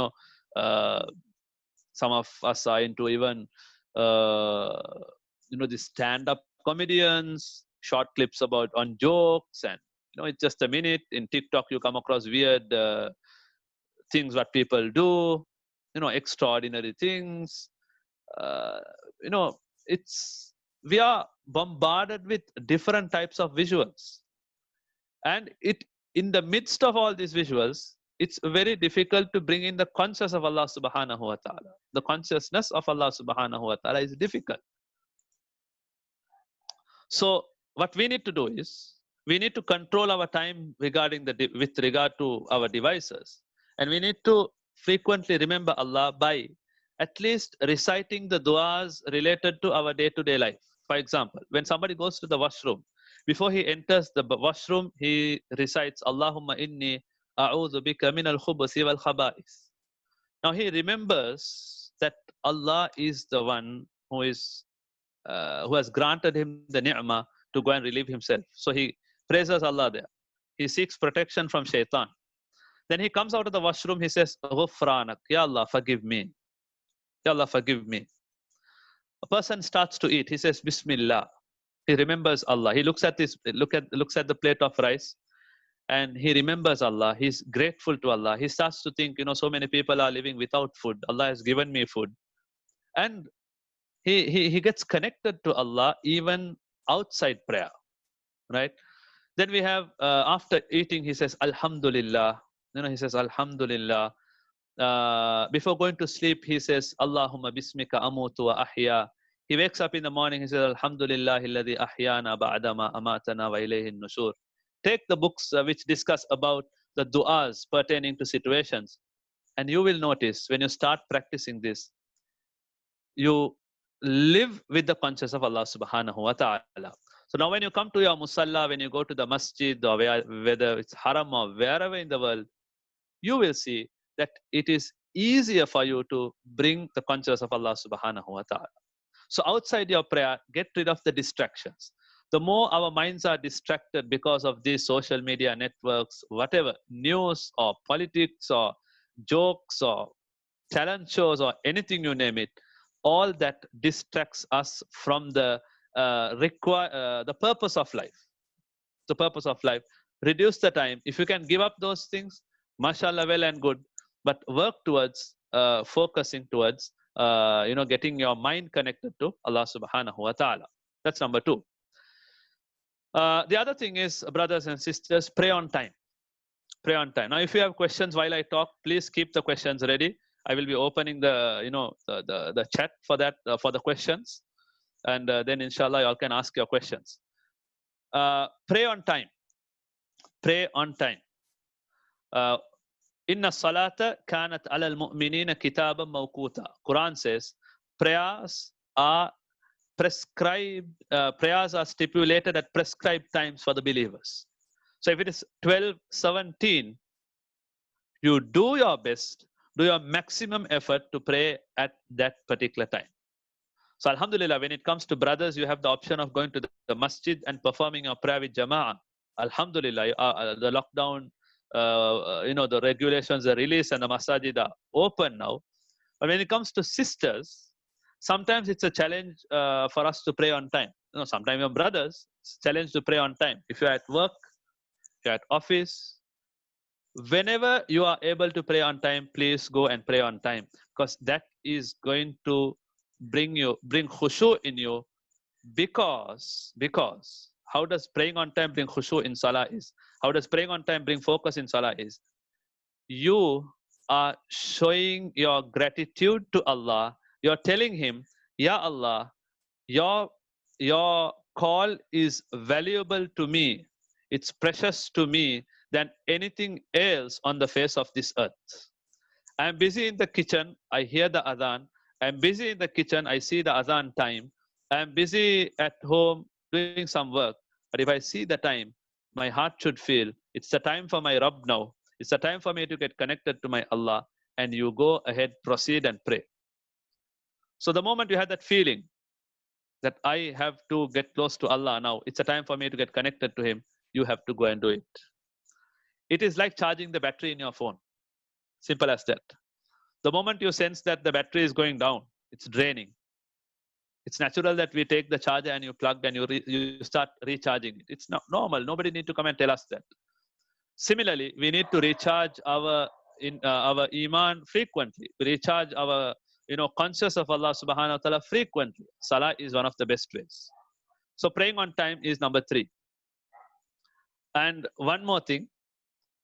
some of us are into even, the stand-up comedians, short clips on jokes, and, it's just a minute. In TikTok, you come across weird things what people do, extraordinary things. We are bombarded with different types of visuals. And in the midst of all these visuals, it's very difficult to bring in the consciousness of Allah subhanahu wa ta'ala. The consciousness of Allah subhanahu wa ta'ala is difficult. So what we need to do is, we need to control our time with regard to our devices. And we need to frequently remember Allah by at least reciting the du'as related to our day-to-day life. For example, when somebody goes to the washroom, before he enters the washroom, he recites, Allahumma inni أعوذ بك من الخبث والخبائث. Now he remembers that Allah is the one who has granted him the ni'mah to go and relieve himself. So he praises Allah there. He seeks protection from shaitan. Then he comes out of the washroom, he says, Ghufranak, Ya Allah, forgive me. Ya Allah, forgive me. A person starts to eat, he says, Bismillah. He remembers Allah. He looks at the plate of rice and he remembers Allah. He's grateful to Allah. He starts to think, so many people are living without food. Allah has given me food. And he gets connected to Allah even outside prayer, right? Then we have after eating, he says Alhamdulillah. He says Alhamdulillah. Before going to sleep, he says Allahumma bismika amutu wa ahya. He wakes up in the morning, he says Alhamdulillah alladhi ahyana ba'dama amatana wa ilayhi nushur. Take the books which discuss about the du'as pertaining to situations, and you will notice when you start practicing this, you live with the consciousness of Allah subhanahu wa ta'ala. So now when you come to your musalla, when you go to the masjid, or whether it's haram or wherever in the world, you will see that it is easier for you to bring the consciousness of Allah subhanahu wa ta'ala. So outside your prayer, get rid of the distractions. The more our minds are distracted because of these social media networks, whatever, news or politics or jokes or talent shows or anything you name it, all that distracts us from the purpose of life. The purpose of life. Reduce the time. If you can give up those things, mashallah, well and good. But work towards focusing towards getting your mind connected to Allah subhanahu wa ta'ala. That's number 2. The other thing is, brothers and sisters, pray on time. Pray on time. Now, if you have questions while I talk, please keep the questions ready. I will be opening the chat for that for the questions, and then inshallah you all can ask your questions. Pray on time. Pray on time. Inna salata kanat alal mu'minina kitaban mawquta. Quran says prayers are prescribed. Prayers are stipulated at prescribed times for the believers. So if it is 12:17, you do your best. Do your maximum effort to pray at that particular time. So Alhamdulillah, when it comes to brothers, you have the option of going to the masjid and performing a prayer with Jama'ah. Alhamdulillah, the lockdown, the regulations are released and the masajid are open now. But when it comes to sisters, sometimes it's a challenge for us to pray on time. Sometimes your brothers, it's a challenge to pray on time. If you're at work, if you're at office, whenever you are able to pray on time, please go and pray on time, because that is going to bring khushu in you. Because how does praying on time bring khushu in salah is? How does praying on time bring focus in salah is? You are showing your gratitude to Allah. You're telling him, Ya Allah, your call is valuable to me. It's precious to me than anything else on the face of this earth. I'm busy in the kitchen, I hear the adhan. I'm busy in the kitchen, I see the adhan time. I'm busy at home doing some work. But if I see the time, my heart should feel, it's the time for my Rabb now. It's the time for me to get connected to my Allah. And you go ahead, proceed and pray. So the moment you have that feeling that I have to get close to Allah now, it's a time for me to get connected to him, you have to go and do it. It is like charging the battery in your phone. Simple as that. The moment you sense that the battery is going down, it's draining. It's natural that we take the charger and you plug and you start recharging it. It's not normal. Nobody need to come and tell us that. Similarly, we need to recharge our iman frequently. We recharge our conscious of Allah subhanahu wa ta'ala frequently. Salah is one of the best ways. So praying on time is number 3. And one more thing,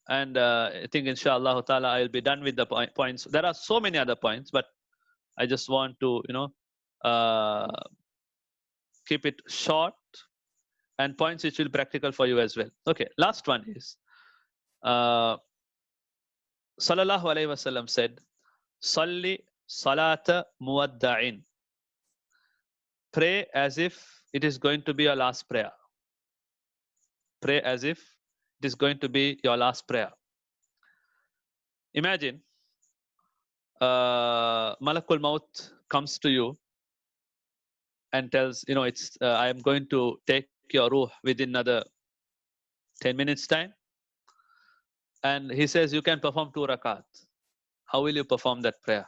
and I think inshallah ta'ala I'll be done with the points. There are so many other points, but I just want to keep it short and points which will be practical for you as well. Okay, last one is Sallallahu Alaihi Wasallam said, Salli salata muwadda'in. Pray as if it is going to be your last prayer. Pray as if it is going to be your last prayer. Imagine Malakul Maut comes to you and tells, I am going to take your ruh within another 10 minutes time. And he says, you can perform 2 rakat. How will you perform that prayer?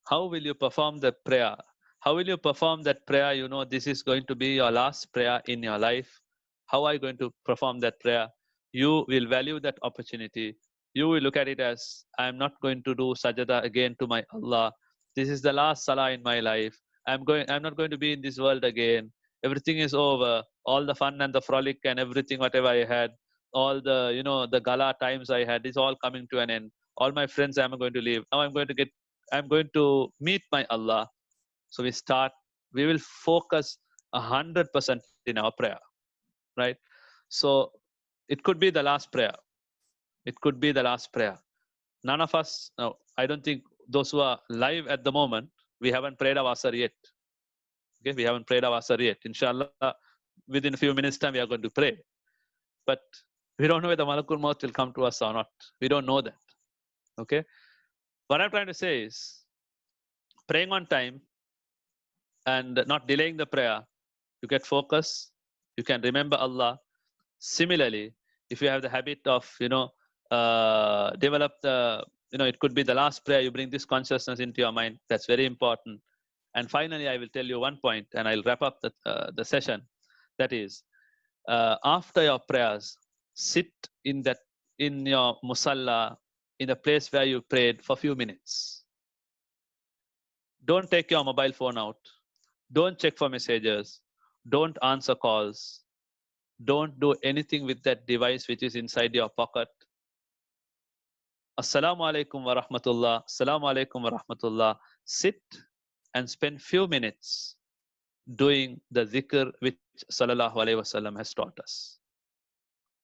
How will you perform that prayer? How will you perform that prayer? You know, this is going to be your last prayer in your life. How are you going to perform that prayer? You will value that opportunity. You will look at it as, I am not going to do sajada again to my Allah. This is the last salah in my life. I'm not going to be in this world again. Everything is over. All the fun and the frolic and everything, whatever I had, all the, the gala times I had, is all coming to an end. All my friends I'm going to leave. Now I'm going to meet my Allah. So we will focus 100% in our prayer, right? So it could be the last prayer. It could be the last prayer. None of us, no, I don't think those who are live at the moment, we haven't prayed our Asr yet. Okay, we haven't prayed our Asr yet. Inshallah, within a few minutes time, we are going to pray. But we don't know whether Malakul Maut will come to us or not. We don't know that. Okay. What I'm trying to say is, praying on time and not delaying the prayer, you get focus, you can remember Allah. Similarly, if you have the habit of, develop the, it could be the last prayer, you bring this consciousness into your mind. That's very important. And finally, I will tell you one point, and I'll wrap up the session. That is, after your prayers, sit in your musalla, in the place where you prayed for a few minutes. Don't take your mobile phone out. Don't check for messages. Don't answer calls. Don't do anything with that device which is inside your pocket. Assalamu alaikum wa rahmatullah. Assalamu alaikum wa rahmatullah. Sit and spend few minutes doing the zikr which Sallallahu Alaihi Wasallam has taught us.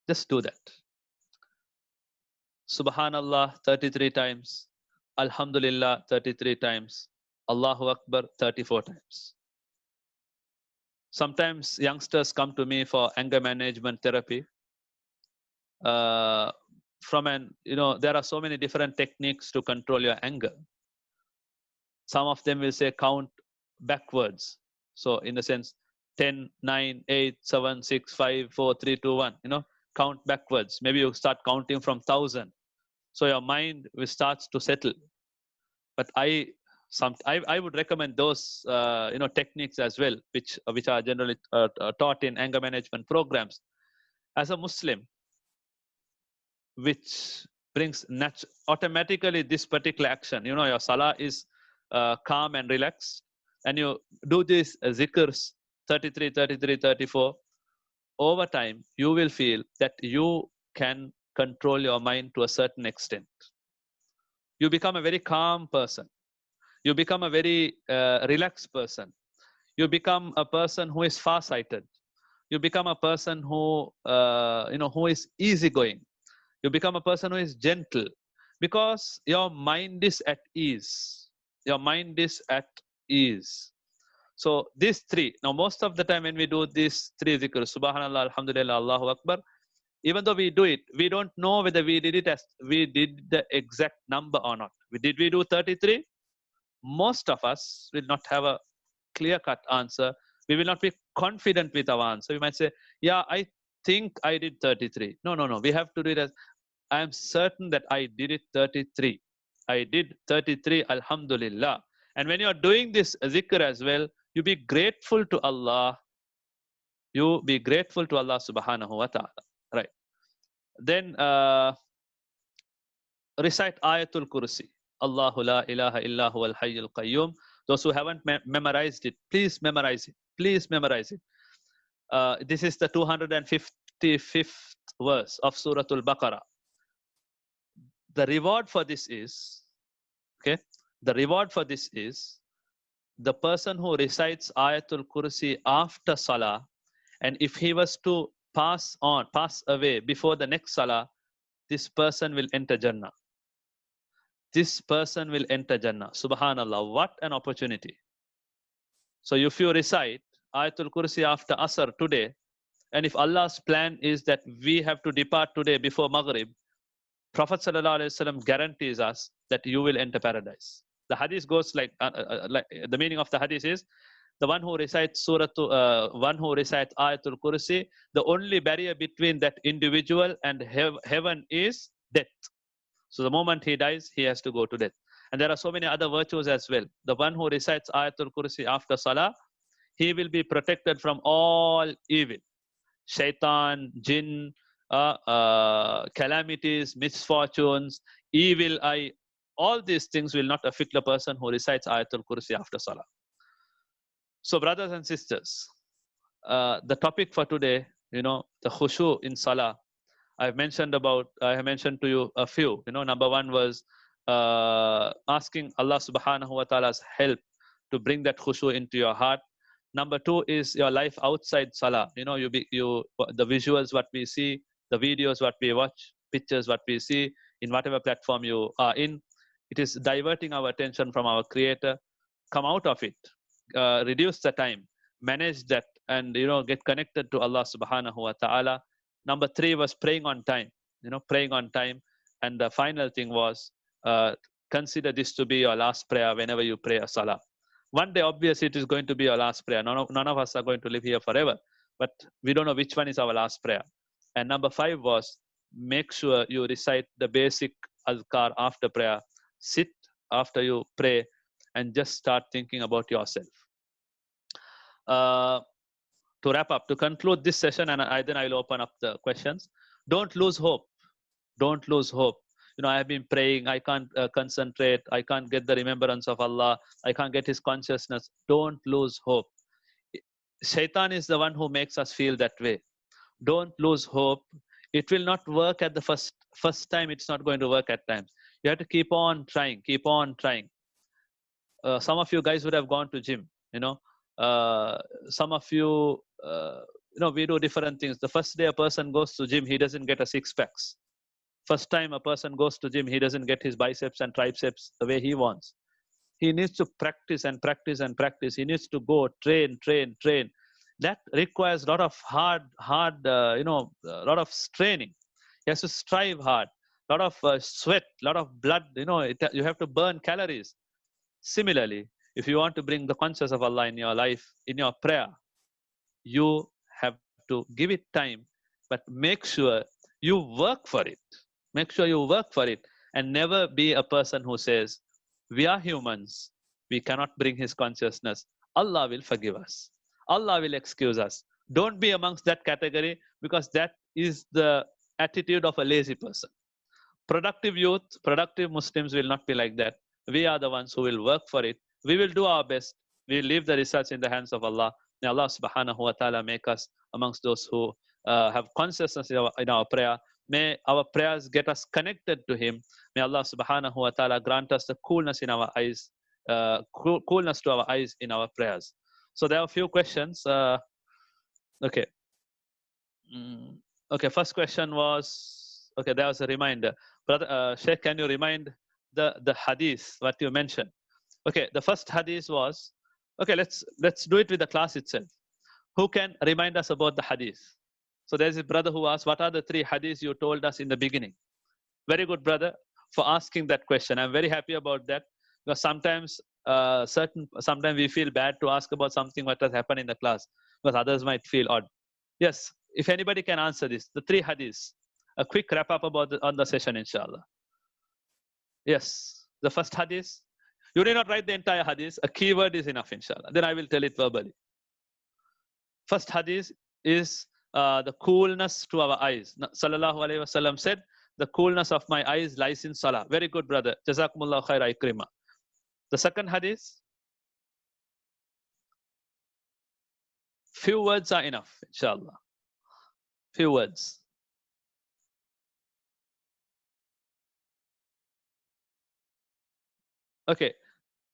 Just do that. Subhanallah 33 times. Alhamdulillah 33 times. Allahu Akbar 34 times. Sometimes youngsters come to me for anger management therapy. There are so many different techniques to control your anger. Some of them will say count backwards. So in the sense, 10, 9, 8, 7, 6, 5, 4, 3, 2, 1, count backwards. Maybe you start counting from 1,000. So your mind will start to settle. But I would recommend those techniques as well, which are generally taught in anger management programs. As a Muslim, which brings automatically this particular action, your salah is calm and relaxed, and you do these zikrs 33, 33, 34. Over time, you will feel that you can control your mind to a certain extent. You become a very calm person. You become a very relaxed person. You become a person who is far-sighted. You become a person who is easygoing. You become a person who is gentle, because your mind is at ease. Your mind is at ease. So these three. Now, most of the time when we do these three zikrs, Subhanallah, Alhamdulillah, Allahu Akbar, even though we do it, we don't know whether we did it as we did the exact number or not. Did we do 33? Most of us will not have a clear-cut answer. We will not be confident with our answer. We might say, yeah, I think I did 33. No. We have to do it as, I am certain that I did it 33. I did 33, Alhamdulillah. And when you are doing this zikr as well, you be grateful to Allah. You be grateful to Allah subhanahu wa ta'ala. Right. Then recite Ayatul Kursi. Allahu la ilaha illa huwal hayyul qayyum. Those who haven't memorized it, please memorize it. Please memorize it. This is the 255th verse of Surah Al-Baqarah. The reward for this is, the person who recites Ayatul Kursi after Salah, and if he was to pass away before the next Salah, this person will enter Jannah. This person will enter Jannah. Subhanallah, what an opportunity. So if you recite Ayatul Kursi after Asr today, and if Allah's plan is that we have to depart today before Maghrib, Prophet ﷺ guarantees us that you will enter paradise. The hadith goes like the meaning of the hadith is the one who recites one who recites Ayatul Kursi, the only barrier between that individual and heaven is death. So the moment he dies, he has to go to death. And there are so many other virtues as well. The one who recites Ayatul Kursi after Salah, he will be protected from all evil. Shaitan, jinn, calamities, misfortunes, evil eye, all these things will not affect the person who recites Ayatul Kursi after Salah. So brothers and sisters, the topic for today, the khushu in Salah, I have mentioned to you a few. Number one was asking Allah subhanahu wa ta'ala's help to bring that khushu into your heart. Number two is your life outside Salah. The visuals what we see, the videos what we watch, pictures what we see in whatever platform you are in. It is diverting our attention from our Creator. Come out of it. Reduce the time. Manage that and get connected to Allah subhanahu wa ta'ala. Number three was praying on time. Praying on time. And the final thing was consider this to be your last prayer whenever you pray a Salah. One day, obviously, it is going to be our last prayer. None of us are going to live here forever. But we don't know which one is our last prayer. And number five was make sure you recite the basic azkar after prayer. Sit after you pray and just start thinking about yourself. To wrap up, to conclude this session, and then I will open up the questions. Don't lose hope. Don't lose hope. I have been praying. I can't concentrate. I can't get the remembrance of Allah. I can't get His consciousness. Don't lose hope. Shaitan is the one who makes us feel that way. Don't lose hope. It will not work at the first time. It's not going to work at times. You have to keep on trying. Keep on trying. Some of you guys would have gone to gym. Some of you, we do different things. The first day a person goes to gym, he doesn't get a six-packs. First time a person goes to gym, he doesn't get his biceps and triceps the way he wants. He needs to practice and practice and practice. He needs to go train. That requires a lot of hard, a lot of straining. He has to strive hard. A lot of sweat, a lot of blood. You have to burn calories. Similarly, if you want to bring the consciousness of Allah in your life, in your prayer, you have to give it time, but make sure you work for it. Make sure you work for it and never be a person who says, we are humans. We cannot bring His consciousness. Allah will forgive us. Allah will excuse us. Don't be amongst that category because that is the attitude of a lazy person. Productive youth, productive Muslims will not be like that. We are the ones who will work for it. We will do our best. We will leave the results in the hands of Allah. May Allah subhanahu wa ta'ala make us amongst those who have consciousness in our prayer. May our prayers get us connected to Him. May Allah subhanahu wa ta'ala grant us the coolness in our eyes, coolness to our eyes in our prayers. So there are a few questions. Okay. Okay, first question was, okay, there was a reminder. Brother Sheikh, can you remind the hadith, what you mentioned? Okay, the first hadith was, okay, let's do it with the class itself. Who can remind us about the hadith? So there's a brother who asked, what are the 3 hadiths you told us in the beginning? Very good, brother, for asking that question. I'm very happy about that because sometimes we feel bad to ask about something what has happened in the class because others might feel odd. Yes, if anybody can answer this, the 3 hadiths, a quick wrap up about on the session, inshallah. Yes, the first hadith. You need not write the entire hadith. A keyword is enough, inshallah. Then I will tell it verbally. First hadith is the coolness to our eyes. Sallallahu Alaihi Wasallam said, the coolness of my eyes lies in salah. Very good, brother. Jazakumullah khaira ikrima. The second hadith, few words are enough, inshallah. Few words. Okay.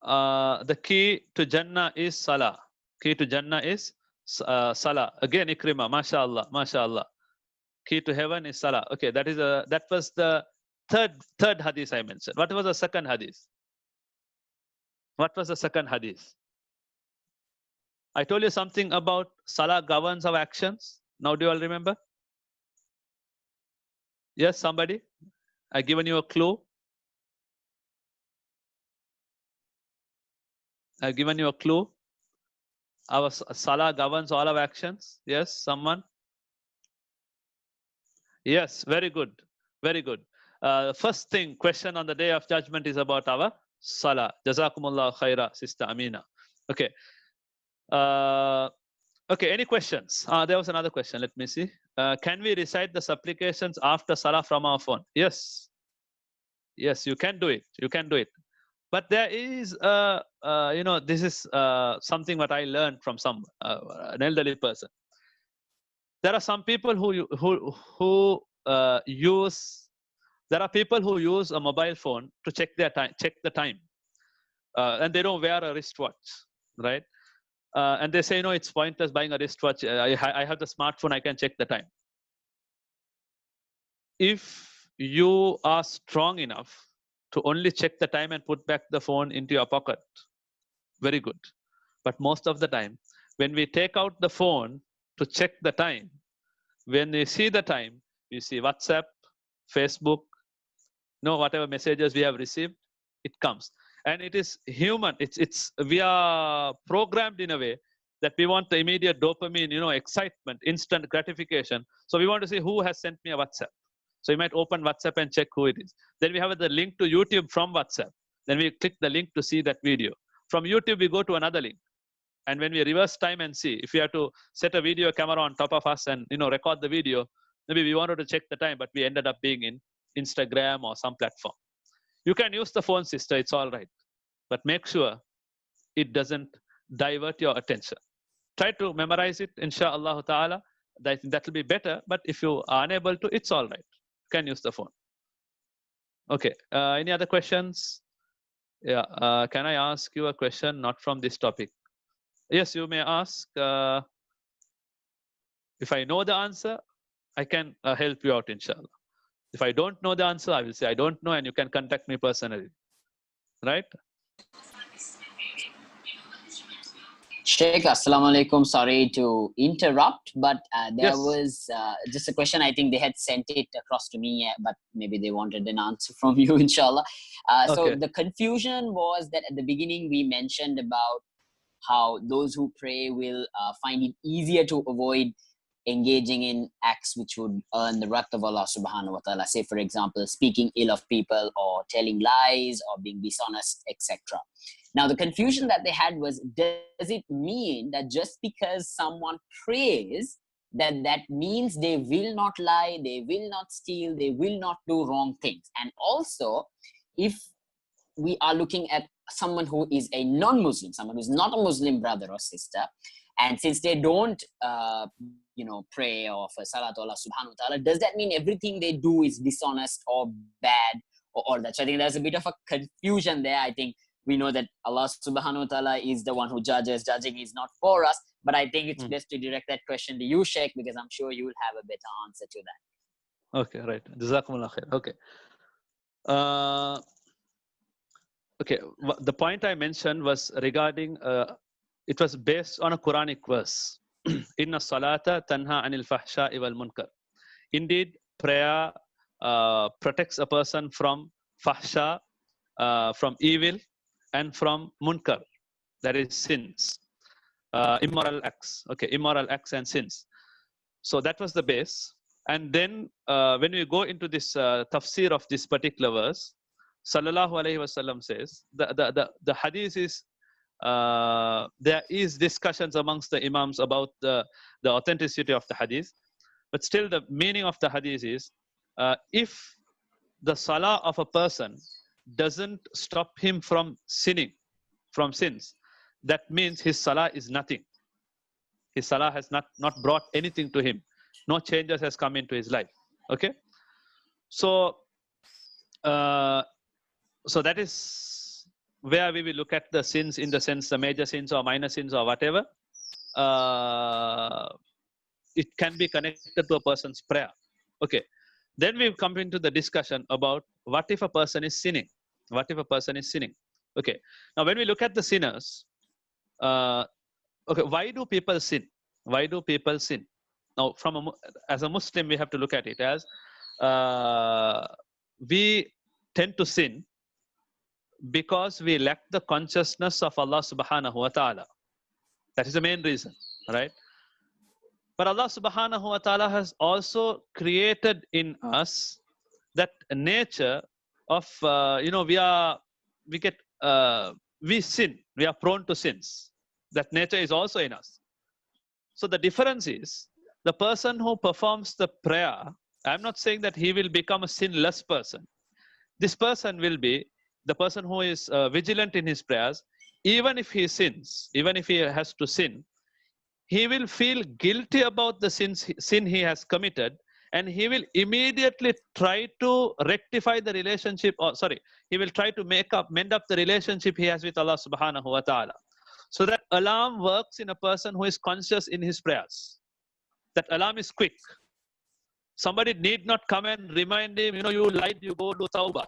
The key to Jannah is salah. Key to Jannah is salah. Again, ikrima. MashaAllah. MashaAllah. Key to heaven is salah. Okay, that was the third hadith I mentioned. What was the second hadith? What was the second hadith? I told you something about salah governs our actions. Now do you all remember? Yes, somebody? I've given you a clue. I've given you a clue. Our salah governs all our actions. Yes, someone? Yes, very good. Very good. First thing, question on the day of judgment is about our salah. Jazakumullah khaira, Sister Amina. Okay. Okay, any questions? There was another question. Let me see. Can we recite the supplications after salah from our phone? Yes. Yes, you can do it. You can do it. But there is, this is something what I learned from an elderly person. There are some people who use. There are people who use a mobile phone to check their time, check the time, and they don't wear a wristwatch, right? And they say, no, it's pointless buying a wristwatch. I have the smartphone, I can check the time. If you are strong enough to only check the time and put back the phone into your pocket, very good. But most of the time, when we take out the phone to check the time, when we see the time, we see WhatsApp, Facebook, whatever messages we have received, it comes. And it is human. We are programmed in a way that we want the immediate dopamine, excitement, instant gratification. So we want to see who has sent me a WhatsApp. So you might open WhatsApp and check who it is. Then we have the link to YouTube from WhatsApp. Then we click the link to see that video. From YouTube, we go to another link. And when we reverse time and see, if we have to set a video camera on top of us and record the video, maybe we wanted to check the time, but we ended up being in Instagram or some platform. You can use the phone, sister, it's all right. But make sure it doesn't divert your attention. Try to memorize it, inshallah ta'ala. That will be better. But if you are unable to, it's all right. You can use the phone. Okay. Any other questions? Yeah. Can I ask you a question not from this topic? Yes, you may ask. If I know the answer, I can help you out, inshallah. If I don't know the answer, I will say I don't know, and you can contact me personally. Right? Sheikh, assalamu alaikum. Sorry to interrupt, but there was just a question. I think they had sent it across to me, but maybe they wanted an answer from you, inshallah. So the confusion was that at the beginning we mentioned about how those who pray will find it easier to avoid engaging in acts which would earn the wrath of Allah subhanahu wa ta'ala. Say, for example, speaking ill of people or telling lies or being dishonest, etc. Now, the confusion that they had was, does it mean that just because someone prays, that means they will not lie, they will not steal, they will not do wrong things? And also, if we are looking at someone who is a non-Muslim, someone who's not a Muslim brother or sister, and since they don't, pray or for salah to Allah subhanahu wa ta'ala, does that mean everything they do is dishonest or bad or all that? So I think there's a bit of a confusion there. I think we know that Allah subhanahu wa ta'ala is the one who judges. Judging is not for us. But I think it's best to direct that question to you, Sheikh, because I'm sure you will have a better answer to that. Okay, right. Jazakumullah khair. Okay. Okay, the point I mentioned was regarding, it was based on a Quranic verse. Inna salata tanha anil fahsha'i wal munkar. Indeed, prayer protects a person from fahsha, from evil, and from munkar, that is sins, immoral acts. Okay, immoral acts and sins. So that was the base. And then when we go into this tafsir of this particular verse, Sallallahu Alaihi Wasallam says, the hadith is, there is discussions amongst the imams about the authenticity of the hadith, but still the meaning of the hadith is, if the salah of a person doesn't stop him from sinning, from sins, that means his salah is nothing. His salah has not brought anything to him. No changes has come into his life. Okay? So that is where we will look at the sins, in the sense the major sins or minor sins or whatever. It can be connected to a person's prayer. Okay. Then we've come into the discussion about what if a person is sinning? What if a person is sinning? Okay. Now, when we look at the sinners, okay, why do people sin? Why do people sin? Now, as a Muslim, we have to look at it as we tend to sin because we lack the consciousness of Allah subhanahu wa ta'ala. That is the main reason, right? But Allah subhanahu wa ta'ala has also created in us that nature of, we sin, we are prone to sins. That nature is also in us. So the difference is the person who performs the prayer, I'm not saying that he will become a sinless person. This person will be the person who is vigilant in his prayers. Even if he sins, even if he has to sin, he will feel guilty about the sin he has committed, and he will immediately try to rectify the relationship, he will try to mend up the relationship he has with Allah subhanahu wa ta'ala. So that alarm works in a person who is conscious in his prayers. That alarm is quick. Somebody need not come and remind him, you lied, you go do tawbah.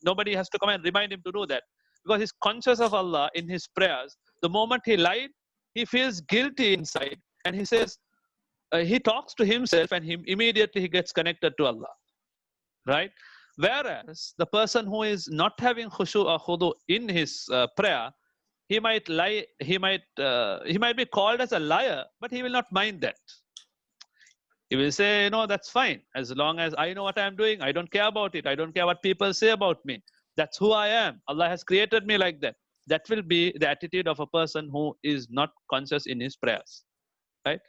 Nobody has to come and remind him to do that. Because he's conscious of Allah in his prayers. The moment he lied, he feels guilty inside, and he says, he talks to himself, and immediately he gets connected to Allah, right? Whereas the person who is not having khushu or khudu in his prayer, he might lie, he might be called as a liar, but he will not mind that. He will say, that's fine. As long as I know what I am doing, I don't care about it. I don't care what people say about me. That's who I am. Allah has created me like that. That will be the attitude of a person who is not conscious in his prayers, right?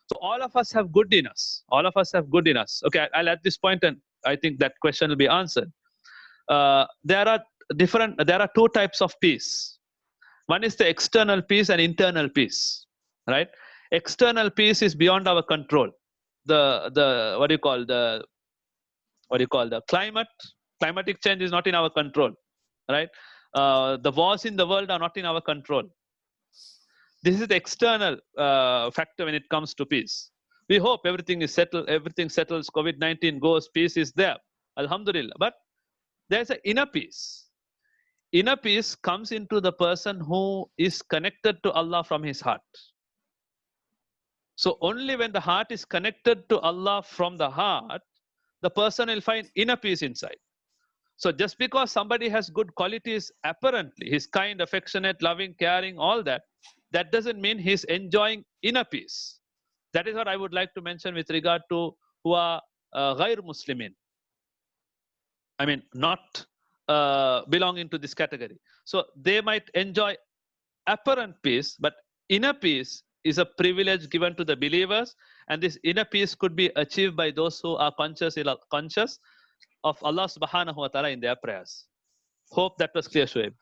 So all of us have good in us. All of us have good in us. Okay, I'll at this point, and I think that question will be answered. There are two types of peace. One is the external peace and internal peace, right? External peace is beyond our control. The climatic change is not in our control, right? The wars in the world are not in our control. This is the external factor when it comes to peace. We hope everything is settled, everything settles, COVID-19 goes, peace is there, alhamdulillah. But there's an inner peace. Inner peace comes into the person who is connected to Allah from his heart. So only when the heart is connected to Allah from the heart, the person will find inner peace inside. So just because somebody has good qualities apparently, he's kind, affectionate, loving, caring, all that, that doesn't mean he's enjoying inner peace. That is what I would like to mention with regard to who are ghair Muslimin. I mean, not belonging to this category. So they might enjoy apparent peace, but inner peace is a privilege given to the believers, and this inner peace could be achieved by those who are conscious of Allah subhanahu wa ta'ala in their prayers. Hope that was clear, Shoaib.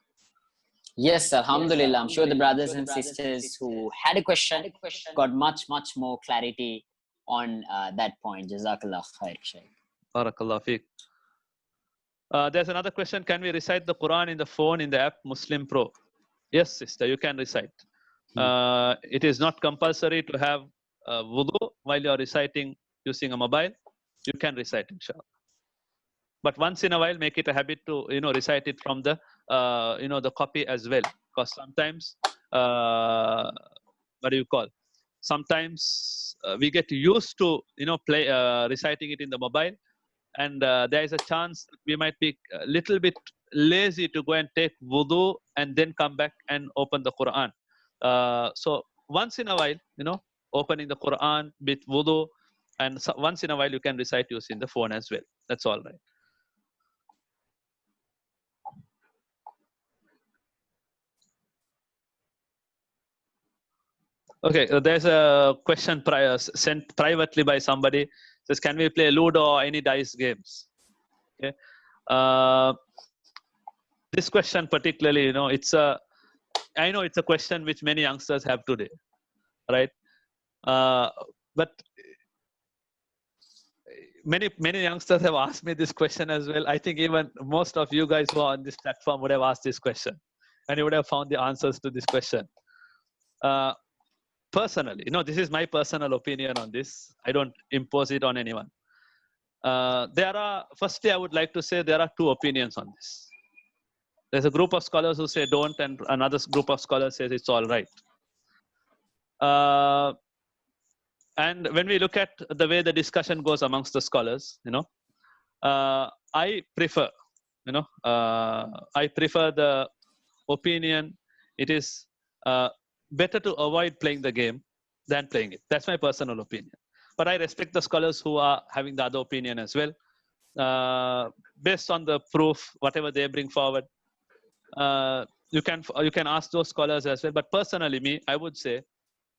Yes, alhamdulillah. I'm sure the brothers and sisters who had a question got much more clarity on that point. Jazakallah khair, Shaykh. Barakallah fiqh. There's another question. Can we recite the Quran in the phone in the app Muslim Pro? Yes, sister, you can recite. It is not compulsory to have wudu while you are reciting using a mobile. You can recite, inshallah. But once in a while, make it a habit to recite it from the the copy as well, because sometimes sometimes we get used to reciting it in the mobile, and there is a chance that we might be a little bit lazy to go and take wudu and then come back and open the Quran. So once in a while, opening the Quran with wudu, and once in a while you can recite using the phone as well. That's all right. Okay, there's a question sent privately by somebody. It says, can we play Ludo or any dice games? Okay. This question particularly, I know it's a question which many youngsters have today, right? But many youngsters have asked me this question as well. I think even most of you guys who are on this platform would have asked this question, and you would have found the answers to this question. Personally, this is my personal opinion on this. I don't impose it on anyone. Firstly, I would like to say there are two opinions on this. There's a group of scholars who say don't, and another group of scholars says it's all right. And when we look at the way the discussion goes amongst the scholars, I prefer, I prefer the opinion. It is better to avoid playing the game than playing it. That's my personal opinion. But I respect the scholars who are having the other opinion as well. Based on the proof, whatever they bring forward, you can ask those scholars as well. But personally, I would say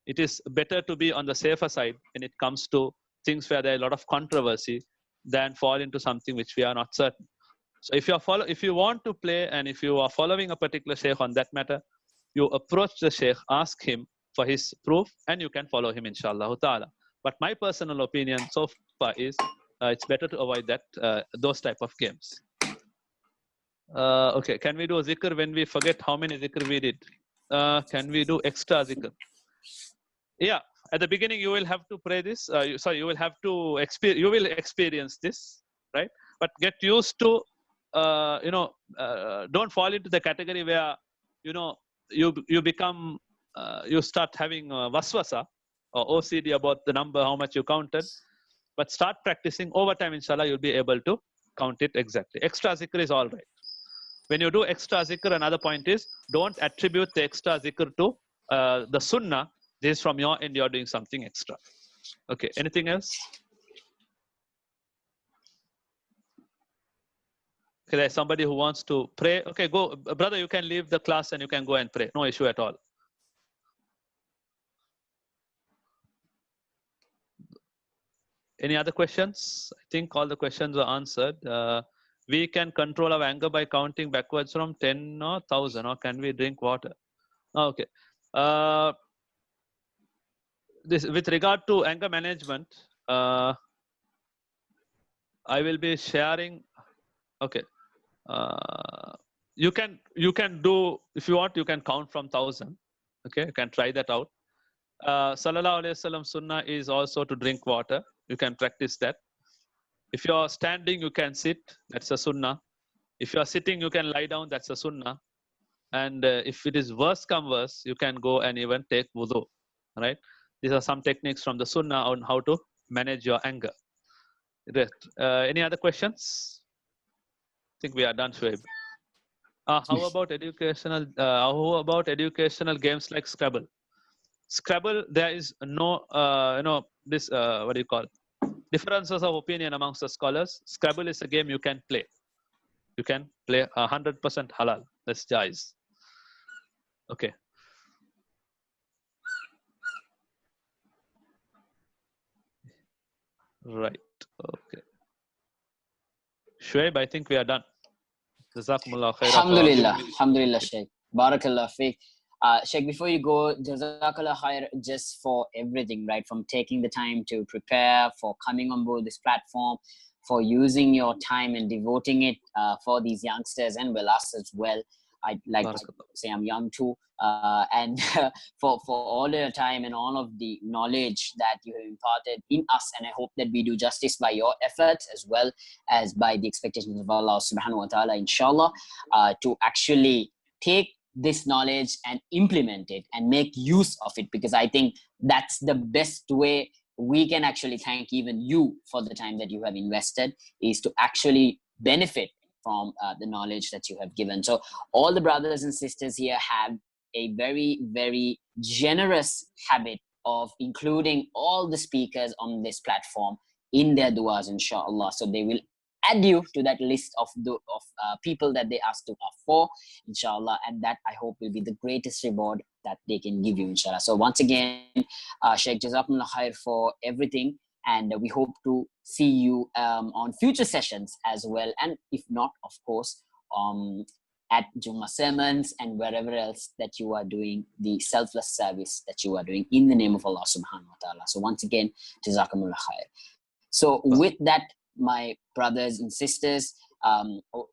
it is better to be on the safer side when it comes to things where there are a lot of controversy than fall into something which we are not certain. So if you want to play and if you are following a particular sheikh on that matter, you approach the sheikh, ask him for his proof, and you can follow him, inshallah ta'ala. But my personal opinion so far is it's better to avoid those type of games. Okay, can we do a zikr when we forget how many zikr we did? Can we do extra zikr? Yeah, at the beginning you will have to pray this. You will have to experience this, right? But get used to, don't fall into the category where, you become, you start having waswasa or OCD about the number, how much you counted. But start practicing over time, inshallah, you'll be able to count it exactly. Extra zikr is all right. When you do extra zikr, another point is don't attribute the extra zikr to the sunnah. This is from your end, you're doing something extra. Okay, anything else? Okay, there's somebody who wants to pray. Okay, go, brother, you can leave the class and you can go and pray. No issue at all. Any other questions? I think all the questions were answered. We can control our anger by counting backwards from 10 or 1,000, or can we drink water? Okay. This with regard to anger management, I will be sharing. Okay. You can do, if you want, you can count from 1,000. Okay, you can try that out. Sallallahu Alaihi Wasallam sunnah is also to drink water. You can practice that. If you are standing, you can sit. That's a sunnah. If you are sitting, you can lie down. That's a sunnah. And if it is worse come worse, you can go and even take wudu. Right? These are some techniques from the sunnah on how to manage your anger. Any other questions? I think we are done, Shoaib. How about educational? How about educational games like Scrabble? Scrabble, there is no, this what do you call? Differences of opinion amongst the scholars. Scrabble is a game you can play. You can play 100% halal. That's jais. Okay. Right. Okay. Shoaib, I think we are done. Jazakumullah khairah. Alhamdulillah. Alhamdulillah, Sheikh. Barakallah fiqh. Sheikh, before you go, Jazakallah khair just for everything, right? From taking the time to prepare, for coming on board this platform, for using your time and devoting it for these youngsters and well us as well. I'd like to say I'm young too. And for all your time and all of the knowledge that you have imparted in us. And I hope that we do justice by your efforts as well as by the expectations of Allah subhanahu wa ta'ala, inshallah, to actually take this knowledge and implement it and make use of it, because I think that's the best way we can actually thank even you for the time that you have invested, is to actually benefit from the knowledge that you have given. So all the brothers and sisters here have a very, very generous habit of including all the speakers on this platform in their du'as, inshallah. So they will add you to that list of people that they ask to for, inshallah, and that I hope will be the greatest reward that they can give you, inshallah. So once again, Sheikh, Jazakumullah khair for everything, and we hope to see you on future sessions as well, and if not, of course, at Jummah sermons and wherever else that you are doing the selfless service that you are doing in the name of Allah subhanahu wa ta'ala. So once again, Jazakumullah khair. So with that, my brothers and sisters,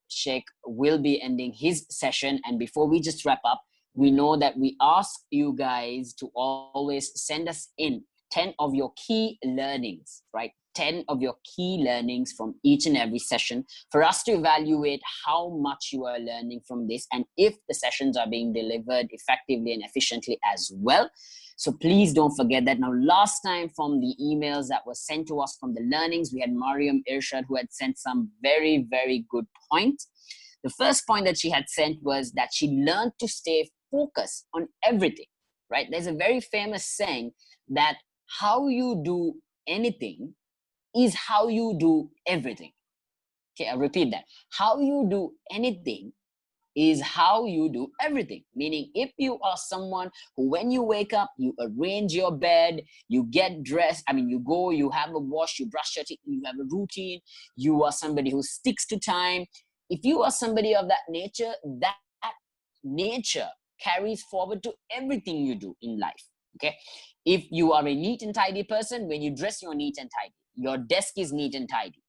Sheikh will be ending his session. And before we just wrap up, we know that we ask you guys to always send us in 10 of your key learnings, right? 10 of your key learnings from each and every session for us to evaluate how much you are learning from this and if the sessions are being delivered effectively and efficiently as well. So please don't forget that. Now, last time from the emails that were sent to us from the learnings, we had Mariam Irshad who had sent some very, very good points. The first point that she had sent was that she learned to stay focused on everything, right? There's a very famous saying that how you do anything is how you do everything. Okay, I'll repeat that. How you do anything is how you do everything. Meaning, if you are someone who, when you wake up, you arrange your bed, you get dressed, you go, you have a wash, you brush your teeth, you have a routine, you are somebody who sticks to time. If you are somebody of that nature carries forward to everything you do in life. Okay, if you are a neat and tidy person, when you dress, you're neat and tidy. Your desk is neat and tidy.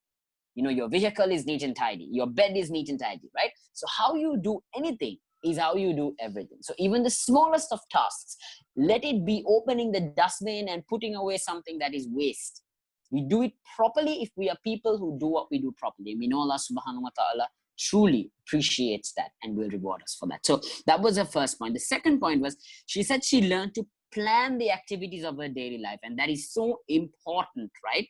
Your vehicle is neat and tidy. Your bed is neat and tidy, right? So how you do anything is how you do everything. So even the smallest of tasks, let it be opening the dustbin and putting away something that is waste. We do it properly if we are people who do what we do properly. We know Allah subhanahu wa ta'ala truly appreciates that and will reward us for that. So that was her first point. The second point was, she said she learned to plan the activities of her daily life, and that is so important, right?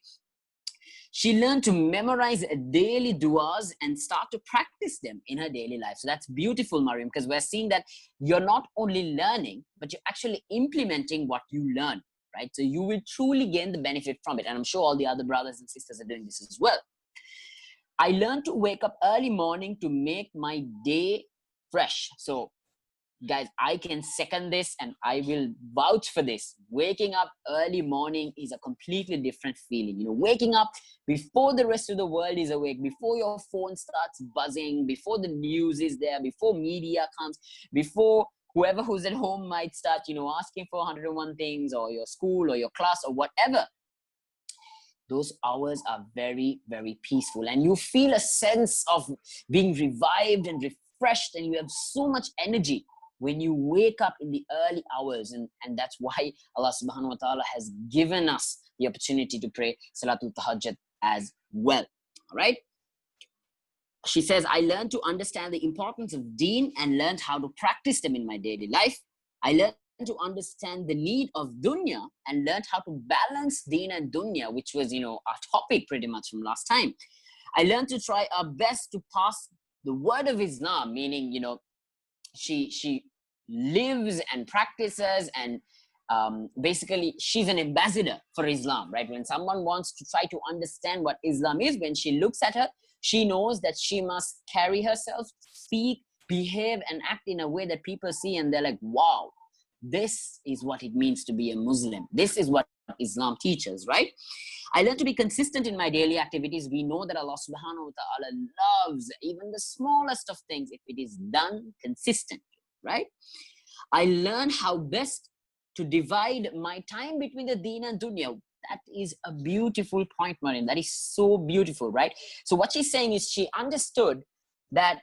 She learned to memorize daily du'as and start to practice them in her daily life. So that's beautiful, Mariam, because we're seeing that you're not only learning, but you're actually implementing what you learn, right? So you will truly gain the benefit from it. And I'm sure all the other brothers and sisters are doing this as well. I learned to wake up early morning to make my day fresh. So guys, I can second this and I will vouch for this. Waking up early morning is a completely different feeling. Waking up before the rest of the world is awake, before your phone starts buzzing, before the news is there, before media comes, before whoever who's at home might start, asking for 101 things, or your school or your class or whatever. Those hours are very, very peaceful, and you feel a sense of being revived and refreshed, and you have so much energy when you wake up in the early hours. And that's why Allah subhanahu wa ta'ala has given us the opportunity to pray Salatul Tahajjud as well. All right. She says, I learned to understand the importance of deen and learned how to practice them in my daily life. I learned to understand the need of dunya and learned how to balance deen and dunya, which was, our topic pretty much from last time. I learned to try our best to pass the word of Islam, meaning, she lives and practices, and basically she's an ambassador for Islam, right? When someone wants to try to understand what Islam is, when she looks at her, she knows that she must carry herself, speak, behave, and act in a way that people see and they're like, wow, this is what it means to be a Muslim. This is what Islam teaches, right? I learned to be consistent in my daily activities. We know that Allah subhanahu wa ta'ala loves even the smallest of things if it is done consistently, right? I learned how best to divide my time between the deen and dunya. That is a beautiful point, Mariam. That is so beautiful, right? So what she's saying is she understood that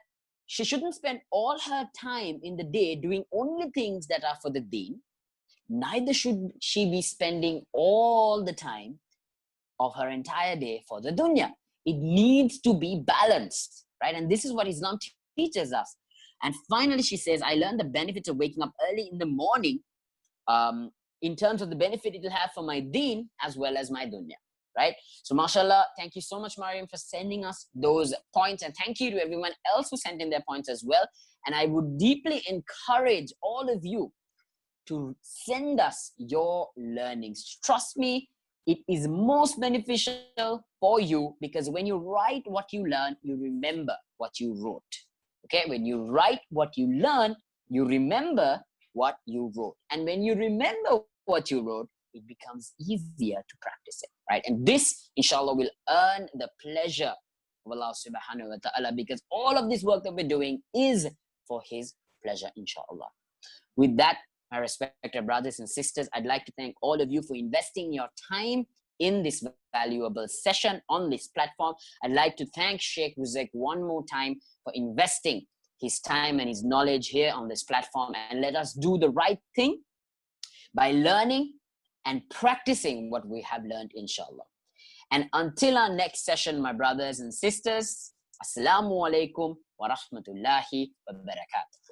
she shouldn't spend all her time in the day doing only things that are for the deen. Neither should she be spending all the time of her entire day for the dunya. It needs to be balanced, right? And this is what Islam teaches us. And finally, she says, I learned the benefits of waking up early in the morning in terms of the benefit it will have for my deen as well as my dunya, right? So mashallah, thank you so much, Mariam, for sending us those points. And thank you to everyone else who sent in their points as well. And I would deeply encourage all of you to send us your learnings. Trust me, it is most beneficial for you, because when you write what you learn, you remember what you wrote. Okay, when you write what you learn, you remember what you wrote. And when you remember what you wrote, it becomes easier to practice it, right? And this, inshallah, will earn the pleasure of Allah subhanahu wa ta'ala, because all of this work that we're doing is for His pleasure, inshallah. With that, my respected brothers and sisters, I'd like to thank all of you for investing your time in this valuable session on this platform. I'd like to thank Sheikh Ruzek one more time for investing his time and his knowledge here on this platform. And let us do the right thing by learning and practicing what we have learned, inshallah. And until our next session, my brothers and sisters, Assalamu alaikum wa rahmatullahi wa barakatuh.